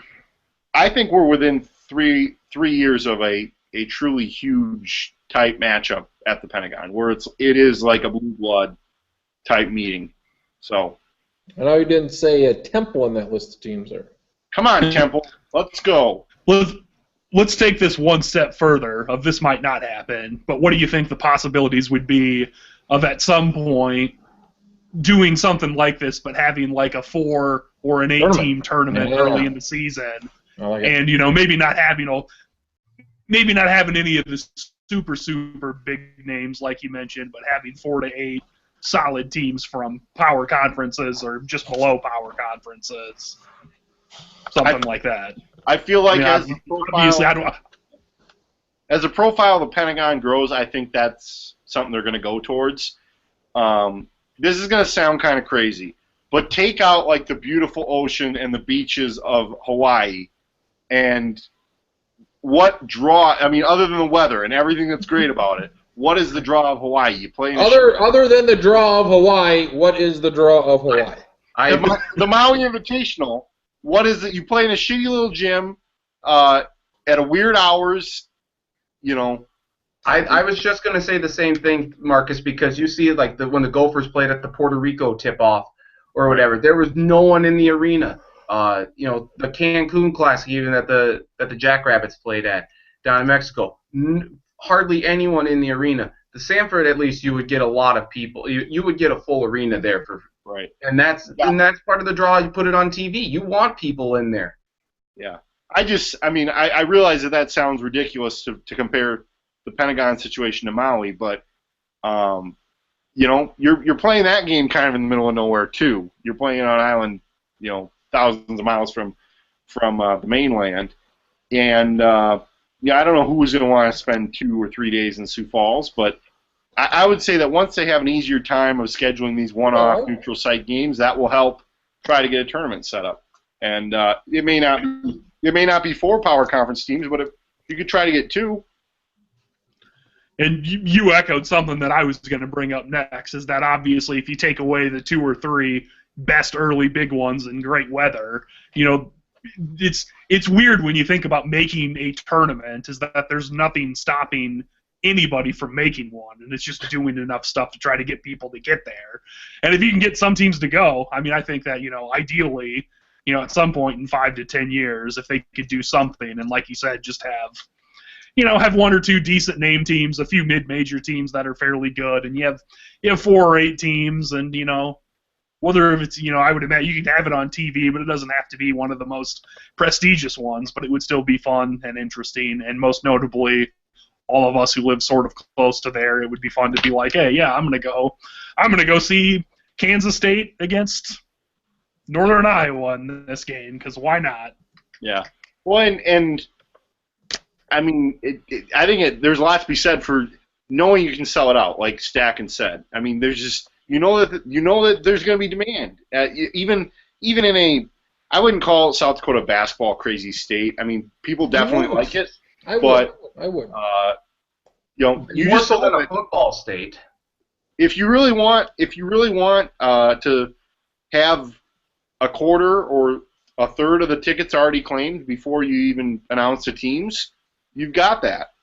I think we're within three years of a truly huge type matchup at the Pentagon, where it is like a blue blood type meeting. So I know you didn't say Temple in that list of teams there. Come on, Temple. Let's go. Let's take this one step further. Of this might not happen, but what do you think the possibilities would be of at some point doing something like this, but having like a 4 or an 8-team tournament early in the season, and maybe not having any of the super big names like you mentioned, but having 4 to 8 solid teams from power conferences or just below power conferences. Something like that. I feel like as the profile of the Pentagon grows, I think that's something they're going to go towards. This is going to sound kind of crazy, but take out like the beautiful ocean and the beaches of Hawaii, and what draw? I mean, other than the weather and everything that's great about it, what is the draw of Hawaii? You play in other than the draw of Hawaii, what is the draw of Hawaii? the Maui Invitational. What is it? You play in a shitty little gym at a weird hours. You know. I was just going to say the same thing, Marcus, because you see like when the Gophers played at the Puerto Rico tip-off or whatever, there was no one in the arena. You know, the Cancun Classic, even that the Jackrabbits played at down in Mexico, hardly anyone in the arena. The Sanford, at least, you would get a lot of people. You would get a full arena there for right, and that's part of the draw. You put it on TV. You want people in there. Yeah, I realize that sounds ridiculous to compare the Pentagon situation to Maui, but you know, you're playing that game kind of in the middle of nowhere too. You're playing on an island, you know, thousands of miles from the mainland, and yeah, I don't know who's going to want to spend 2 or 3 days in Sioux Falls, but I would say that once they have an easier time of scheduling these one-off neutral site games, that will help try to get a tournament set up. And it may not be 4 power conference teams, but if you could try to get 2. And you echoed something that I was going to bring up next, is that obviously if you take away the 2 or 3 best early big ones in great weather, you know, it's weird when you think about making a tournament, is that there's nothing stopping anybody from making one, and it's just doing enough stuff to try to get people to get there. And if you can get some teams to go, I mean, I think that, you know, ideally, you know, at some point in 5 to 10 years, if they could do something, and like you said, just have 1 or 2 decent name teams, a few mid-major teams that are fairly good, and you have 4 or 8 teams, and, you know, whether if it's, you know, I would imagine you can have it on TV, but it doesn't have to be one of the most prestigious ones, but it would still be fun and interesting, and most notably, all of us who live sort of close to there, it would be fun to be like, hey, yeah, I'm gonna go see Kansas State against Northern Iowa in this game, because why not? Yeah. Well, and I mean, I think there's a lot to be said for knowing you can sell it out, like Stacken said. I mean, there's just you know that there's going to be demand. Even in a, I wouldn't call South Dakota basketball a crazy state. I mean, people definitely like it. I would. You know, you more just so than a football state. If you really want to have a quarter or a third of the tickets already claimed before you even announce the teams, you've got that.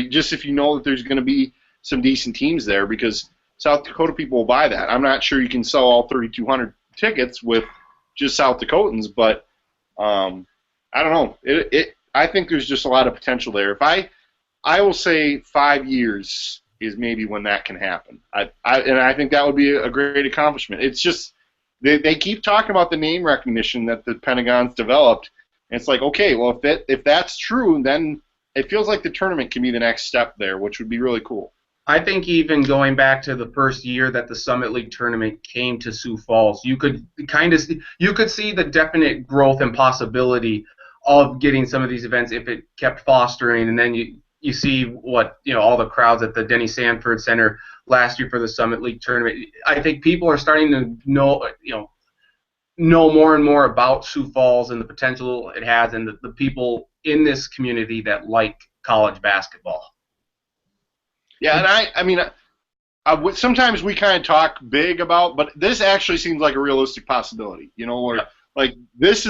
Just if you know that there's going to be some decent teams there, because South Dakota people will buy that. I'm not sure you can sell all 3,200 tickets with just South Dakotans, but I don't know. I think there's just a lot of potential there. I will say 5 years is maybe when that can happen. And I think that would be a great accomplishment. It's just they keep talking about the name recognition that the Pentagon's developed, and it's like, okay, well, if that's true, then it feels like the tournament can be the next step there, which would be really cool. I think even going back to the first year that the Summit League tournament came to Sioux Falls, you could see the definite growth and possibility of getting some of these events if it kept fostering, and then you see what, you know, all the crowds at the Denny Sanford Center last year for the Summit League tournament. I think people are starting to know more and more about Sioux Falls and the potential it has, and the people in this community that like college basketball. Yeah, and I mean, sometimes we kind of talk big about, but this actually seems like a realistic possibility. You know, where like this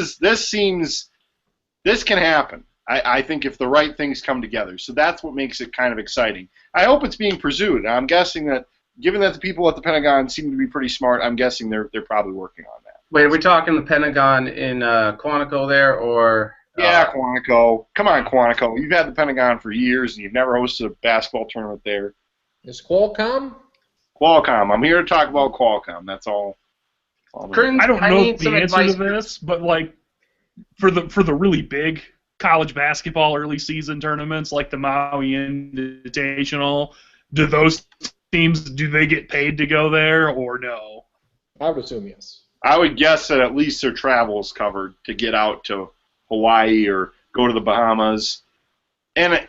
can happen. I think if the right things come together. So that's what makes it kind of exciting. I hope it's being pursued. I'm guessing that, given that the people at the Pentagon seem to be pretty smart, I'm guessing they're probably working on that. Wait, are we talking the Pentagon in Quantico there, or? Yeah, Quantico. Come on, Quantico. You've had the Pentagon for years, and you've never hosted a basketball tournament there. Is Qualcomm? Qualcomm. I'm here to talk about Qualcomm. That's all. I don't know the answer to this, but like for the really big college basketball early season tournaments like the Maui Invitational, do those teams, do they get paid to go there or no? I would assume yes. I would guess that at least their travel is covered to get out to Hawaii or go to the Bahamas. And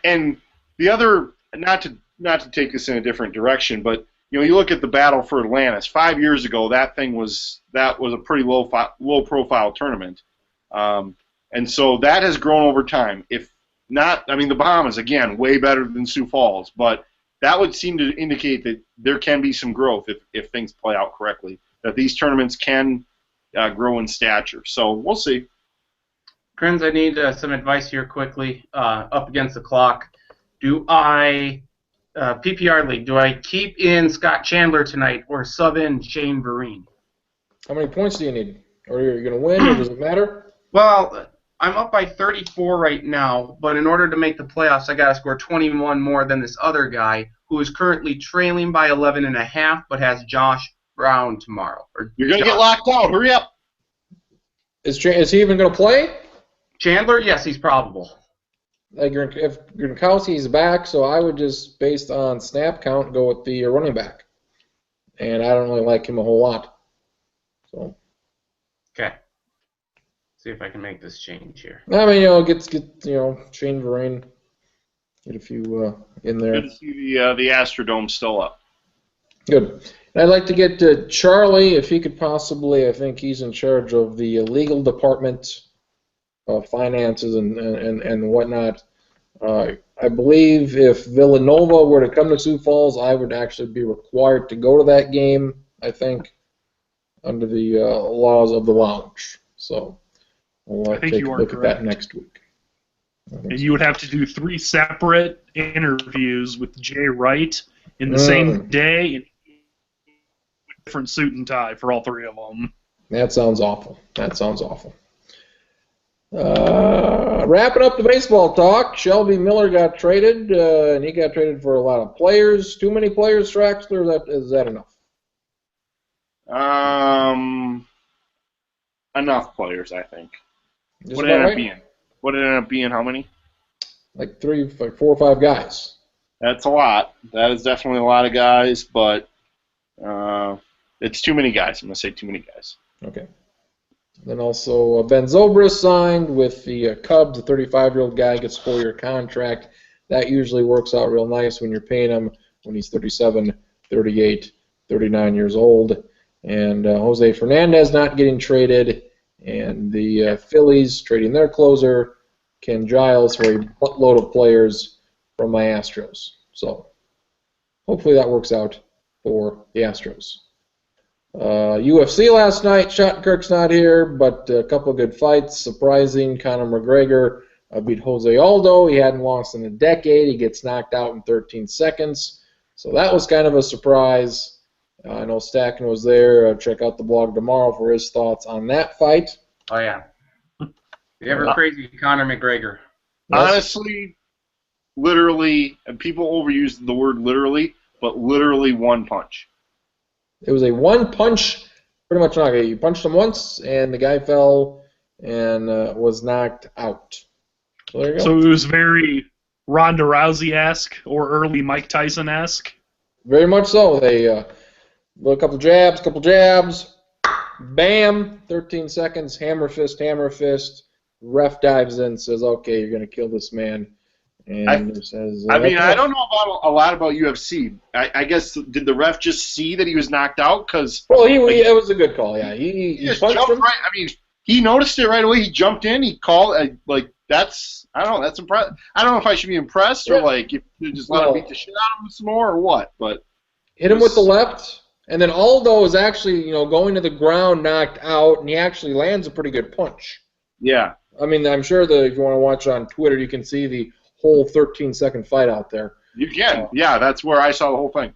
the other, not to not to take this in a different direction, but you look at the battle for Atlantis. 5 years ago, that was a pretty low profile tournament, and so that has grown over time. If not, I mean, the Bahamas again way better than Sioux Falls, but that would seem to indicate that there can be some growth if things play out correctly. That these tournaments can grow in stature. So we'll see. Friends, I need some advice here quickly. Up against the clock. Do I PPR league? Do I keep in Scott Chandler tonight or sub in Shane Vereen? How many points do you need? Or are you going to win, or does it matter? Well, I'm up by 34 right now, but in order to make the playoffs, I got to score 21 more than this other guy who is currently trailing by 11.5, but has Josh Brown tomorrow. You're going to get locked out. Hurry up. Is he even going to play? Chandler, yes, he's probable. Like if Gronkowski's back, so I would just, based on snap count, go with the running back. And I don't really like him a whole lot. So. Okay. See if I can make this change here. I mean, get Shane Vereen, get a few in there. Good to see the Astrodome still up. Good. And I'd like to get to Charlie, if he could possibly. I think he's in charge of the legal department, finances and whatnot. I believe if Villanova were to come to Sioux Falls, I would actually be required to go to that game, I think, under the laws of the lounge. So we'll take a look at that next week. And you would have to do 3 separate interviews with Jay Wright in the same day in different suit and tie for all 3 of them. That sounds awful. Wrapping up the baseball talk, Shelby Miller got traded, and he got traded for a lot of players. Too many players, Traxler, or is that enough? Enough players, I think. Just What did it end up being? What did it end up being? How many? Like 4 or 5 guys. That's a lot. That is definitely a lot of guys, but it's too many guys. I'm going to say too many guys. Okay. Then also Ben Zobrist signed with the Cubs. The 35-year-old guy gets a 4-year contract. That usually works out real nice when you're paying him when he's 37, 38, 39 years old. And Jose Fernandez not getting traded. And the Phillies trading their closer, Ken Giles, for a buttload of players from my Astros. So hopefully that works out for the Astros. UFC last night, Shattenkirk's not here, but a couple of good fights. Surprising, Conor McGregor beat Jose Aldo. He hadn't lost in a decade. He gets knocked out in 13 seconds. So that was kind of a surprise. I know Stacken was there. Check out the blog tomorrow for his thoughts on that fight. Oh, yeah. The ever-crazy Conor McGregor. Yes. Honestly, literally, and people overuse the word literally, but literally one punch. It was a one-punch, pretty much knockout. You punched him once, and the guy fell and was knocked out. So there you go. So it was very Ronda Rousey-esque or early Mike Tyson-esque. Very much so. They a couple jabs, bam, 13 seconds, hammer fist. Ref dives in, says, "Okay, you're going to kill this man." And says, I don't know a lot about UFC. I guess, did the ref just see that he was knocked out? Well, it was a good call, yeah. He just punched jumped him. right. I mean, he noticed it right away. He jumped in. He called. That's, I don't know, that's impressive. I don't know if I should be impressed or, if you just let him beat the shit out of him some more or what. But hit him with the left, and then Aldo is actually, going to the ground knocked out, and he actually lands a pretty good punch. Yeah. I mean, I'm sure that if you want to watch on Twitter, you can see the whole 13-second fight out there. You can. Yeah, that's where I saw the whole thing.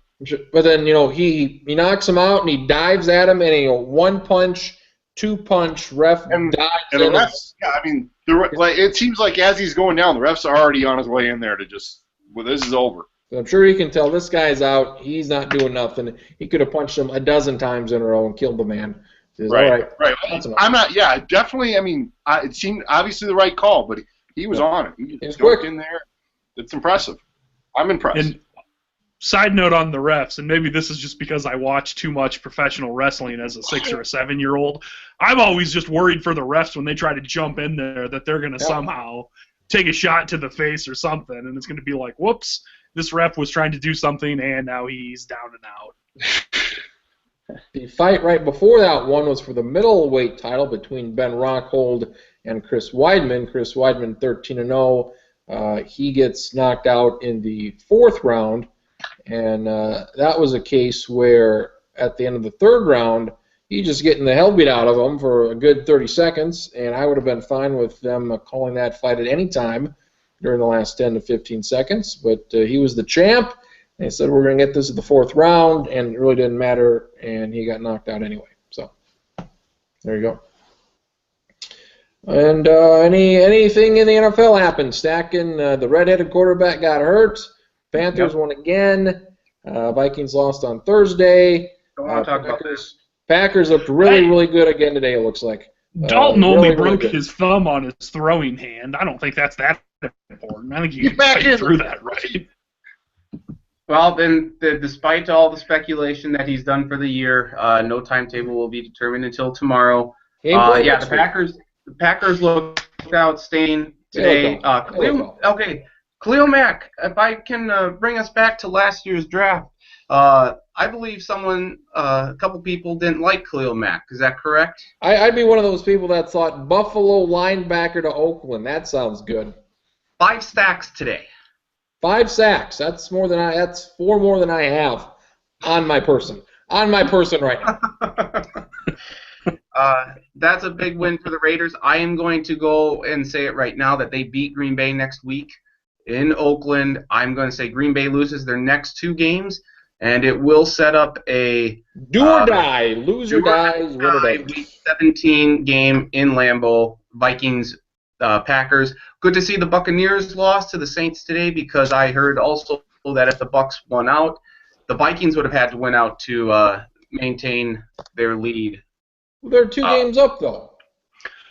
But then, he knocks him out, and he dives at him, and one punch, 2-punch, ref dives and the in. refs, yeah, I mean, it seems like as he's going down, the refs are already on his way in there to just, this is over. I'm sure he can tell this guy's out. He's not doing nothing. He could have punched him a dozen times in a row and killed the man. Says, right. That's enough. I'm not, yeah, definitely, I mean, it seemed obviously the right call, but he was on it. He just jumped in there. It's impressive. I'm impressed. And side note on the refs, and maybe this is just because I watch too much professional wrestling as a 6 or a 7-year-old, I'm always just worried for the refs when they try to jump in there that they're going to somehow take a shot to the face or something, and it's going to be like, whoops. this ref was trying to do something, and now he's down and out. The fight right before that one was for the middleweight title between Ben Rockhold and Chris Weidman. Chris Weidman 13-0. He gets knocked out in the 4th round, and that was a case where at the end of the 3rd round, he just getting the hell beat out of him for a good 30 seconds, and I would have been fine with them calling that fight at any time during the last 10 to 15 seconds, but he was the champ. They said we're going to get this at the 4th round, and it really didn't matter, and he got knocked out anyway. So there you go. And anything in the NFL happened? Stacking, the redheaded quarterback got hurt. Panthers won again. Vikings lost on Thursday. Don't want to talk about this. Packers looked really good again today, it looks like. Dalton only really broke good. his thumb on his throwing hand. I don't think that's that important. I think you can fight through that, right? Well, then, despite all the speculation that he's done for the year, no timetable will be determined until tomorrow. Gameplay The Packers looked outstanding today. Khalil Mack, if I can bring us back to last year's draft, I believe a couple people didn't like Khalil Mack. Is that correct? I'd be one of those people that thought Buffalo linebacker to Oakland. That sounds good. 5 sacks today. 5 sacks. That's 4 more than I have on my person. On my person right now. That's a big win for the Raiders. I am going to go and say it right now that they beat Green Bay next week in Oakland. I'm going to say Green Bay loses their next 2 games, and it will set up a do or die, lose or die, win or die. Week 17 game in Lambeau. Vikings, Packers. Good to see the Buccaneers lost to the Saints today, because I heard also that if the Bucs won out, the Vikings would have had to win out to maintain their lead. They're 2 games up, though.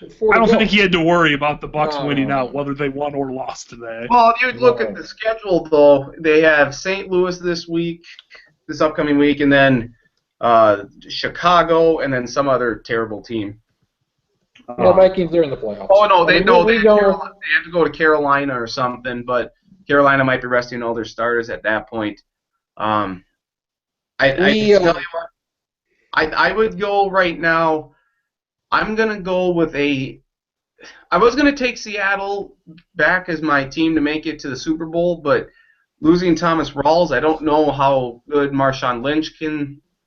I don't think he had to worry about the Bucs winning out, whether they won or lost today. Well, if you look at the schedule, though, they have St. Louis this upcoming week, and then Chicago, and then some other terrible team. The Vikings are in the playoffs. Oh, no, they have to go to Carolina or something, but Carolina might be resting all their starters at that point. I tell you what, I would go right now. I'm going to go with I was going to take Seattle back as my team to make it to the Super Bowl, but losing Thomas Rawls, I don't know how good Marshawn Lynch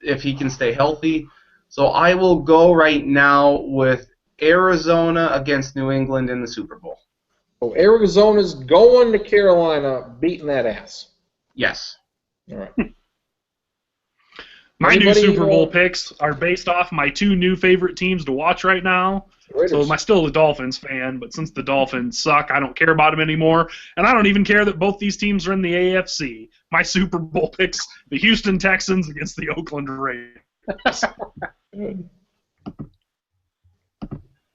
if he can stay healthy. So I will go right now with Arizona against New England in the Super Bowl. So Arizona's going to Carolina, beating that ass. Yes. All right. My new Super Bowl picks are based off my 2 new favorite teams to watch right now. Raiders. So I'm still a Dolphins fan, but since the Dolphins suck, I don't care about them anymore. And I don't even care that both these teams are in the AFC. My Super Bowl picks, the Houston Texans against the Oakland Raiders.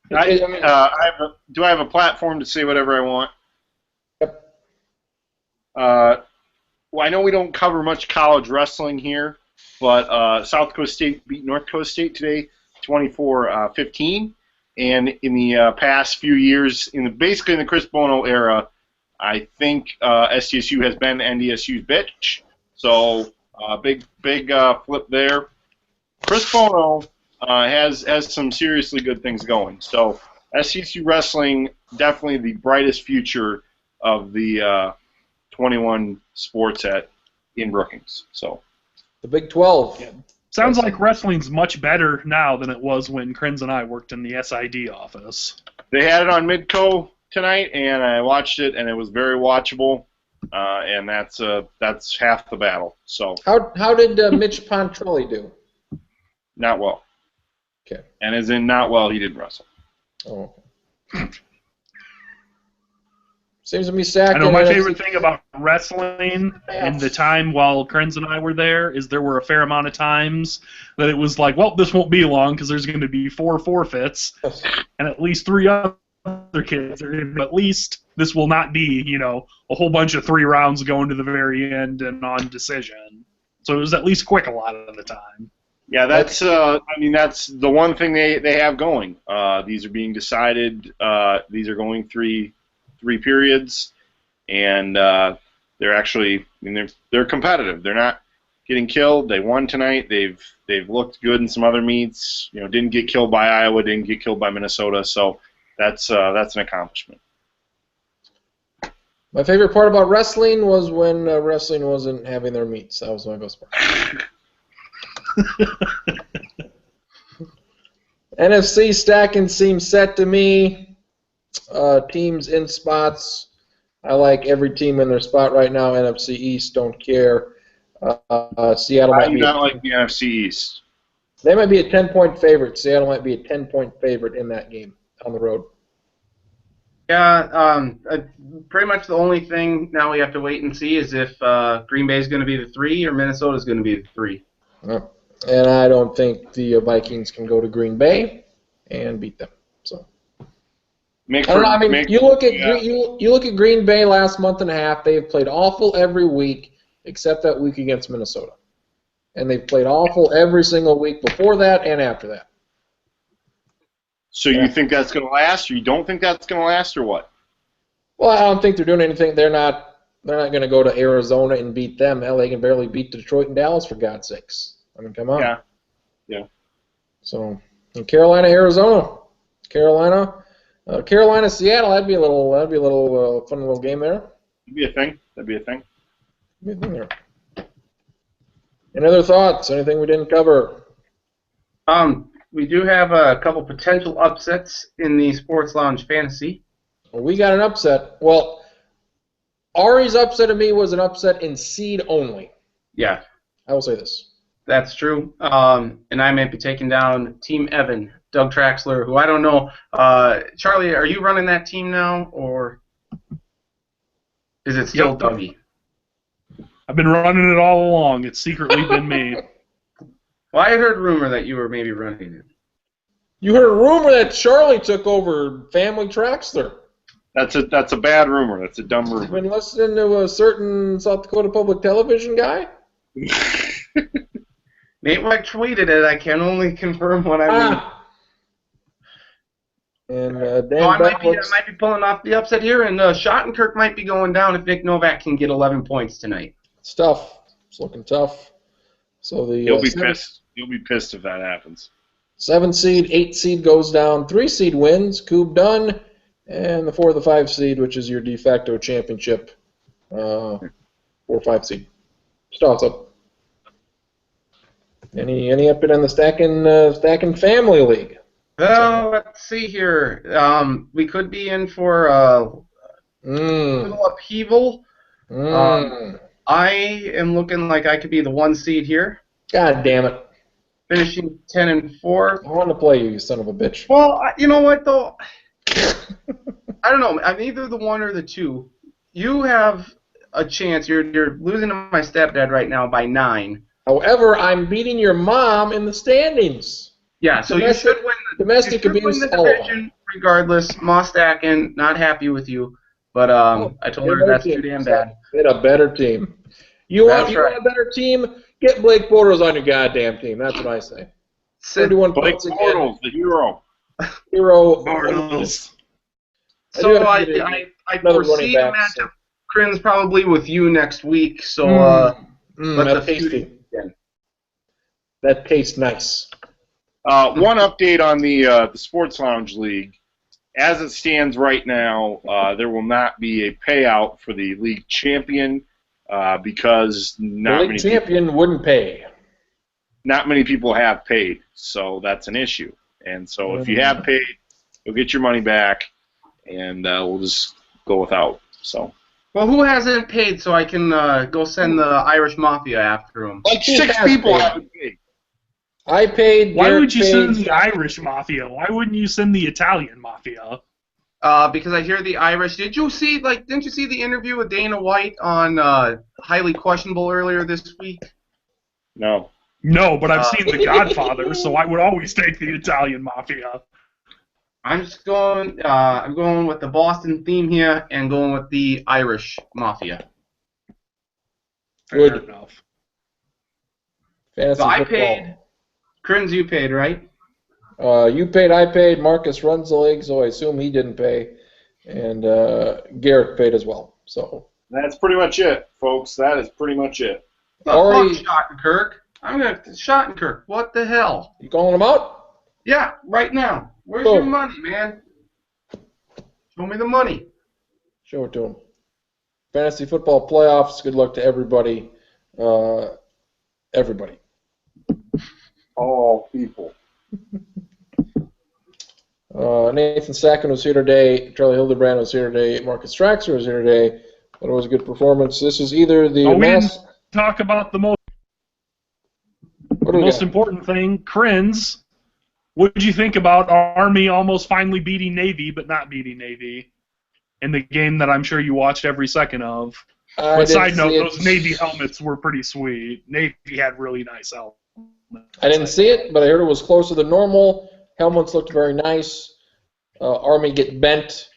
Do I have a platform to say whatever I want? Yep. Well, I know we don't cover much college wrestling here, but South Dakota State beat North Dakota State today, 24-15. And in the past few years, basically in the Chris Bono era, I think SDSU has been NDSU's bitch. So big flip there. Chris Bono has some seriously good things going. So SDSU wrestling, definitely the brightest future of the 21 sports in Brookings. So the Big 12. Yeah. Sounds like wrestling's much better now than it was when Krenz and I worked in the SID office. They had it on Midco tonight, and I watched it, and it was very watchable. And that's half the battle. So how did Mitch Pontrelli do? Not well. Okay. And as in not well, he didn't wrestle. Oh. Seems to be sacked. I know my favorite thing about wrestling in the time while Krenz and I were there were a fair amount of times that it was like, well, this won't be long because there's going to be 4 forfeits and at least 3 other kids are going to, at least this will not be, a whole bunch of 3 rounds going to the very end and on decision. So it was at least quick a lot of the time. Yeah, that's that's the one thing they have going. These are being decided. These are going three periods, and they're actually, I mean, they're competitive. They're not getting killed. They won tonight. They've looked good in some other meets. You know, didn't get killed by Iowa, didn't get killed by Minnesota. So that's an accomplishment. My favorite part about wrestling was when wrestling wasn't having their meets. That was my best part. NFC stacking seems set to me. Teams in spots. I like every team in their spot right now. NFC East, don't care. Seattle Why might do you be. not like the NFC East? They might be a 10-point favorite. Seattle might be a 10-point favorite in that game on the road. Yeah, pretty much the only thing now we have to wait and see is if Green Bay is going to be the 3 or Minnesota is going to be the 3. Yep. And I don't think the Vikings can go to Green Bay and beat them. So I don't know. I mean, you look at Green Bay last month and a half. They've played awful every week except that week against Minnesota, and they've played awful every single week before that and after that. So you think that's going to last, or you don't think that's going to last, or what? Well, I don't think they're doing anything. They're not going to go to Arizona and beat them. Hell, they can barely beat Detroit and Dallas, for God's sakes. I mean, come on. Yeah. So, in Carolina, Arizona, Carolina, Seattle. That'd be a little fun little game there. That'd be a thing. Be a thing there. Any other thoughts? Anything we didn't cover? We do have a couple potential upsets in the Sports Lounge Fantasy. Well, we got an upset. Well, Ari's upset of me was an upset in seed only. Yeah. I will say this. That's true. And I may be taking down Team Evan, Doug Traxler, who I don't know. Charlie, are you running that team now, or is it still Dougie? I've been running it all along. It's secretly been me. Well, I heard rumor that you were maybe running it. You heard a rumor that Charlie took over Family Traxler. That's a bad rumor. That's a dumb rumor. You've been listening to a certain South Dakota Public Television guy? Nate White tweeted it. I can only confirm what I read. And Dan I might Beck be pulling off the upset here, and Schottenkirk might be going down if Nick Novak can get 11 points tonight. It's tough. It's looking tough. So the You'll be pissed. You'll be pissed if that happens. 7 seed, 8 seed goes down. 3 seed wins. Coob Dunn. And the 4 or the 5 seed, which is your de facto championship. 4 or 5 seed. Just toss up. Any update on the stacking family league? Well, let's see here. We could be in for a little upheaval. I am looking like I could be the 1 seed here. God damn it. Finishing 10-4. I want to play you, you son of a bitch. Well, you know what, though? I don't know. I'm either the 1 or the 2. You have a chance. You're losing to my stepdad right now by 9. However, I'm beating your mom in the standings. Yeah, so you should win domestic you should abuse win the division regardless. Ma Stackin, not happy with you. But I told her that's too damn bad. Get a better team. You want a better team? Get Blake Bortles on your goddamn team. That's what I say. 31 Blake points Bortles, the hero. Hero. Bortles. So I foresee a matchup, Crins, probably with you next week. So that's tasty. That tastes nice. One update on the Sports Lounge League. As it stands right now, there will not be a payout for the league champion because the league champion wouldn't pay. Not many people have paid, so that's an issue. And so if you have paid, you'll get your money back, and we'll just go without. So. Well, who hasn't paid so I can go send the Irish Mafia after him? Like 6 people haven't paid. I paid. Why would you send the Irish Mafia? Why wouldn't you send the Italian Mafia? Because I hear the Irish. Didn't you see the interview with Dana White on Highly Questionable earlier this week? No. No, but I've seen The Godfather, so I would always take the Italian Mafia. I'm just going. I'm going with the Boston theme here and going with the Irish Mafia. Good Fair enough. Fantasy so I football. paid. Crins, you paid, right? You paid, I paid. Marcus runs the league, so I assume he didn't pay. And Garrett paid as well. So That's pretty much it, folks. That is pretty much it. Ari- Fuck Schottenkirk. I'm gonna Schottenkirk. What the hell? You calling him out? Yeah, right now. Where's Oh. your money, man? Show me the money. Show it to him. Fantasy football playoffs. Good luck to everybody. Everybody. All people. Nathan Stacken was here today. Charlie Hildebrand was here today. Marcus Traxler was here today. But it was a good performance. This is either the We didn't mass. talk about the What do we most got? important thing, Krins. What did you think about Army almost finally beating Navy, but not beating Navy in the game that I'm sure you watched every second of? I But didn't side note, see it. those Navy helmets were pretty sweet. Navy had really nice helmets. I didn't see it, but I heard it was closer than normal. Helmets looked very nice. Army get bent.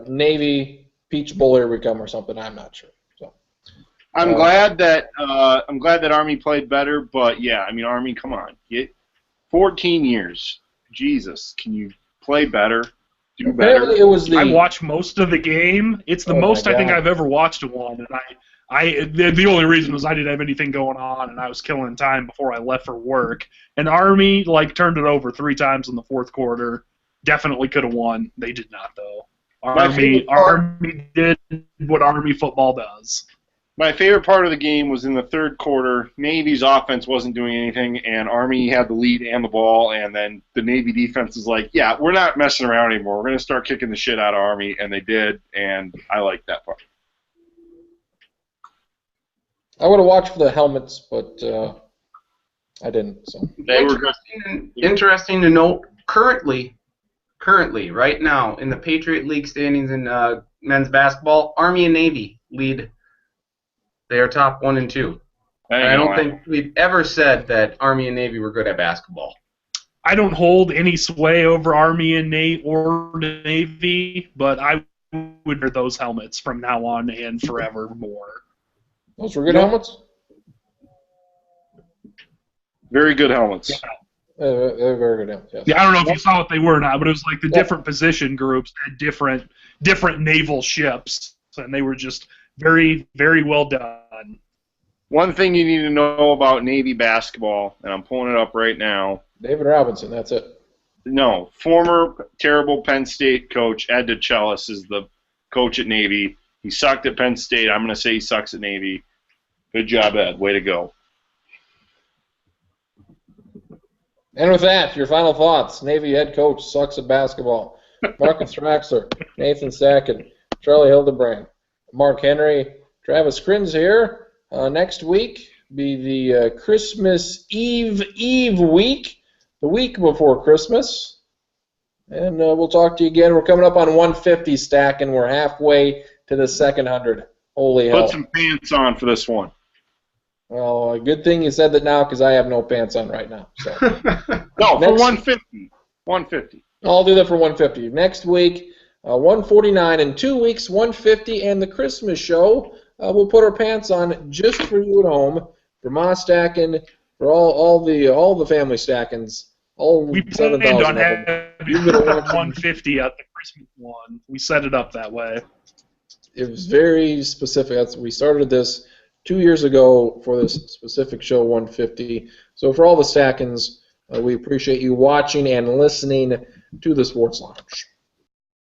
Navy Peach Bowl, here we come, or something. I'm not sure. So I'm glad that Army played better, but yeah, I mean Army, come on, 14 years, Jesus, can you play better, do apparently better? it was the. I watched most of the game. It's the Oh my most I think God. I've ever watched of one, and the only reason was I didn't have anything going on, and I was killing time before I left for work. And Army turned it over 3 times in the fourth quarter. Definitely could have won. They did not though. Army did what Army football does. My favorite part of the game was in the third quarter. Navy's offense wasn't doing anything, and Army had the lead and the ball, and then the Navy defense was like, yeah, we're not messing around anymore. We're going to start kicking the shit out of Army, and they did, and I liked that part. I would have watched for the helmets, but I didn't. So They were Interesting to note, currently, right now, in the Patriot League standings in men's basketball, Army and Navy lead. They are top 1 and 2. I don't think we've ever said that Army and Navy were good at basketball. I don't hold any sway over Army and Navy, but I would wear those helmets from now on and forevermore. those were good helmets. very good helmets. They're very good helmets. Yes. Yeah, I don't know if you saw what they were or not, but it was like the different position groups had different naval ships, and they were just very, very well done. One thing you need to know about Navy basketball, and I'm pulling it up right now. David Robinson. That's it. No, former terrible Penn State coach Ed DeChellis is the coach at Navy. He sucked at Penn State. I'm going to say he sucks at Navy. Good job, Ed. Way to go. And with that, your final thoughts. Navy head coach sucks at basketball. Marcus Traxler, Nathan Stacken, Charlie Hildebrand, Mark Henry, Travis Krins here. Next week be the Christmas Eve week, the week before Christmas. And we'll talk to you again. We're coming up on 150 stack, and we're halfway to the second 100. Holy hell. Put some pants on for this one. Well, a good thing you said that now because I have no pants on right now. So. No, for Next- 150. 150. I'll do that for 150. Next week, 149. In 2 weeks, 150, and the Christmas show. We'll put our pants on just for you at home, for Ma Stackin, for all the family Stackins, all We 7,000 planned on of them. having You're gonna watch 150 at the Christmas one. We set it up that way. It was very specific. We started this 2 years ago for this specific show, 150. So for all the Stackins, we appreciate you watching and listening to the Sports Lounge.